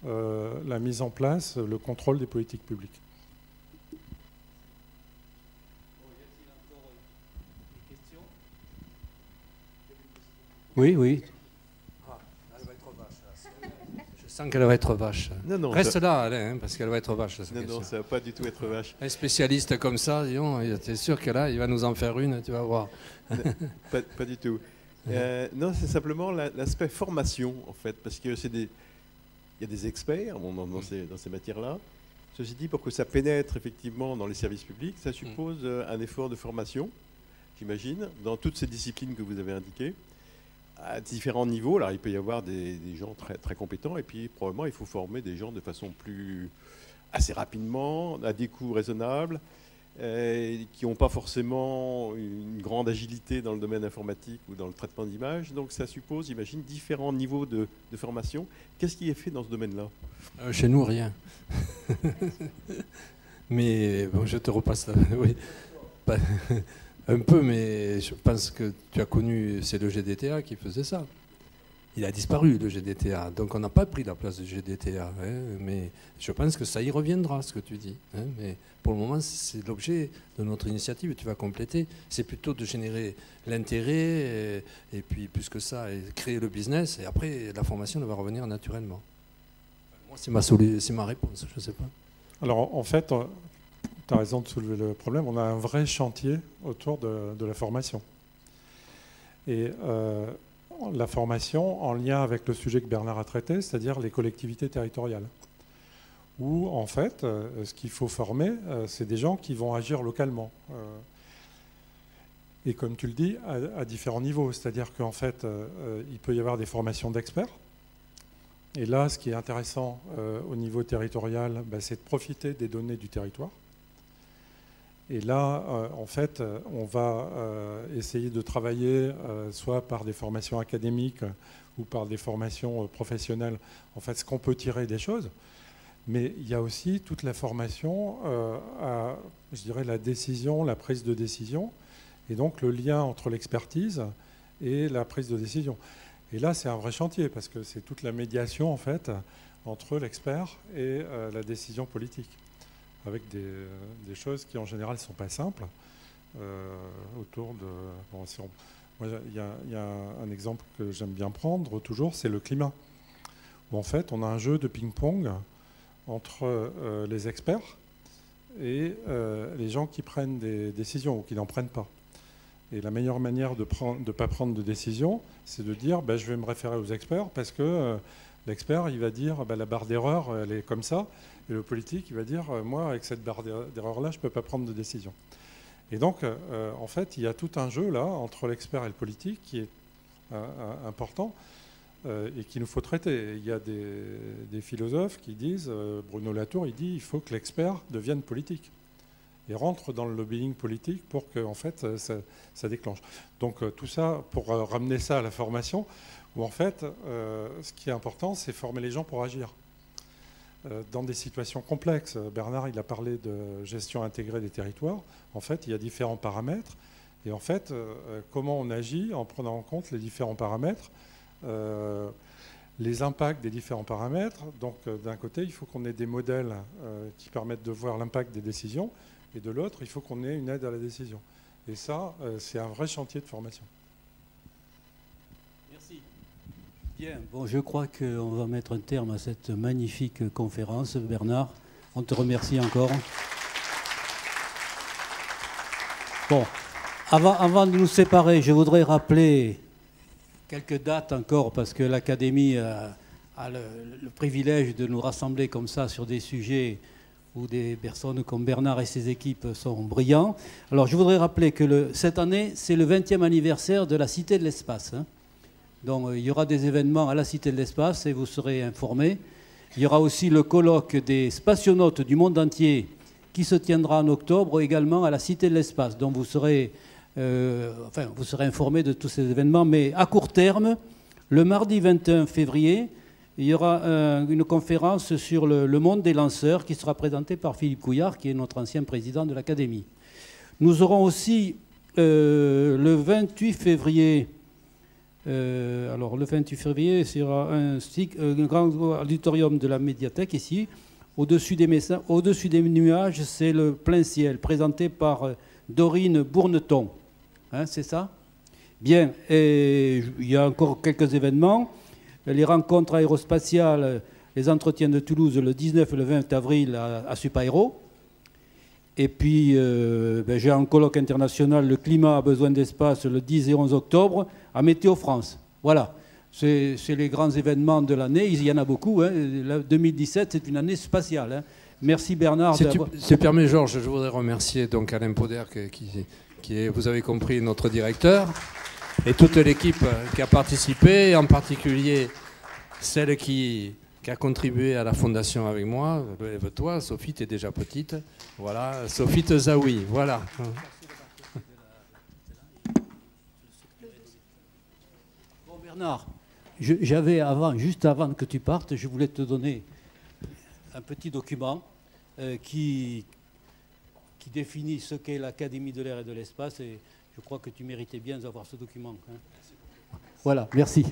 la mise en place, le contrôle des politiques publiques. Oui, oui. Elle va être vache. Je sens qu'elle va être vache. Non, Reste ça... là, Alain, hein, parce qu'elle va être vache. Non, ça va pas du tout être vache. Un spécialiste comme ça, disons, t'es sûr que là, il va nous en faire une, tu vas voir. Pas du tout. Non, c'est simplement l'aspect formation, en fait, parce que il y a des experts dans ces matières-là. Ceci dit, pour que ça pénètre effectivement dans les services publics, ça suppose un effort de formation, j'imagine, dans toutes ces disciplines que vous avez indiquées, à différents niveaux. Alors, il peut y avoir des gens très, très compétents, et puis probablement, il faut former des gens de façon assez rapidement, à des coûts raisonnables, qui n'ont pas forcément une grande agilité dans le domaine informatique ou dans le traitement d'images. Donc ça suppose, j'imagine, différents niveaux de formation. Qu'est-ce qui est fait dans ce domaine-là ? Chez nous, rien. Mais bon, je te repasse là. Oui. Un peu, mais je pense que tu as connu, c'est le GDTA qui faisait ça. Il a disparu, le GDTA. Donc on n'a pas pris la place du GDTA. Hein, mais je pense que ça y reviendra, ce que tu dis. Hein, mais pour le moment, c'est l'objet de notre initiative. Tu vas compléter. C'est plutôt de générer l'intérêt et puis plus que ça, et créer le business. Et après, la formation va revenir naturellement. Moi, c'est ma réponse. Je ne sais pas. Alors en fait, tu as raison de soulever le problème. On a un vrai chantier autour de la formation. Et la formation en lien avec le sujet que Bernard a traité, c'est-à-dire les collectivités territoriales. Où, en fait, ce qu'il faut former, c'est des gens qui vont agir localement. Et comme tu le dis, à différents niveaux. C'est-à-dire qu'en fait, il peut y avoir des formations d'experts. Et là, ce qui est intéressant au niveau territorial, c'est de profiter des données du territoire. Et là, en fait, on va essayer de travailler soit par des formations académiques ou par des formations professionnelles, en fait, ce qu'on peut tirer des choses. Mais il y a aussi toute la formation à, je dirais, la décision, la prise de décision, et donc le lien entre l'expertise et la prise de décision. Et là, c'est un vrai chantier, parce que c'est toute la médiation, en fait, entre l'expert et la décision politique, avec des choses qui en général ne sont pas simples. Autour de... Bon, il y a un exemple que j'aime bien prendre toujours, c'est le climat. Où en fait, on a un jeu de ping-pong entre les experts et les gens qui prennent des décisions ou qui n'en prennent pas. Et la meilleure manière de ne pas prendre de décision, c'est de dire je vais me référer aux experts parce que l'expert, il va dire la barre d'erreur, elle est comme ça. Et le politique, il va dire moi, avec cette barre d'erreur-là, je ne peux pas prendre de décision. Et donc, en fait, il y a tout un jeu là entre l'expert et le politique qui est important et qu'il nous faut traiter. Il y a des philosophes qui disent, Bruno Latour, il dit il faut que l'expert devienne politique et rentre dans le lobbying politique pour que en fait, ça déclenche. Donc tout ça, pour ramener ça à la formation, où en fait, ce qui est important, c'est former les gens pour agir. Dans des situations complexes, Bernard il a parlé de gestion intégrée des territoires, en fait il y a différents paramètres, et en fait comment on agit en prenant en compte les différents paramètres, les impacts des différents paramètres. Donc d'un côté, il faut qu'on ait des modèles qui permettent de voir l'impact des décisions, et de l'autre, il faut qu'on ait une aide à la décision. Et ça, c'est un vrai chantier de formation. Merci. Bien, bon, je crois qu'on va mettre un terme à cette magnifique conférence. Bernard, on te remercie encore. Bon, avant de nous séparer, je voudrais rappeler quelques dates encore, parce que l'Académie a le privilège de nous rassembler comme ça sur des sujets où des personnes comme Bernard et ses équipes sont brillants. Alors, je voudrais rappeler que cette année, c'est le 20e anniversaire de la Cité de l'Espace. Hein. Donc, il y aura des événements à la Cité de l'Espace et vous serez informés. Il y aura aussi le colloque des spationautes du monde entier qui se tiendra en octobre également à la Cité de l'Espace. Donc, vous serez informés de tous ces événements. Mais à court terme, le mardi 21 février, il y aura une conférence sur le monde des lanceurs qui sera présentée par Philippe Couillard, qui est notre ancien président de l'Académie. Nous aurons aussi le 28 février, le 28 février, il y aura un grand auditorium de la médiathèque ici. Au-dessus des nuages, c'est le plein ciel, présenté par Dorine Bourneton. Hein, c'est ça? Bien, et il y a encore quelques événements. Les rencontres aérospatiales, les entretiens de Toulouse le 19 et le 20 avril à Supaéro. Et puis, j'ai un colloque international, le climat a besoin d'espace, le 10 et 11 octobre, à Météo France. Voilà, c'est les grands événements de l'année, il y en a beaucoup. Hein. 2017, c'est une année spatiale. Hein. Merci Bernard. Si tu permets, Georges, je voudrais remercier donc Alain Poder, qui est, vous avez compris, notre directeur, et toute l'équipe qui a participé, en particulier celle qui a contribué à la fondation avec moi. Toi, Sophie, tu es déjà petite. Voilà, Sophie Tezaoui, voilà. Bon Bernard, juste avant que tu partes, je voulais te donner un petit document qui définit ce qu'est l'Académie de l'air et de l'espace, et je crois que tu méritais bien d'avoir ce document. Hein. Voilà, merci.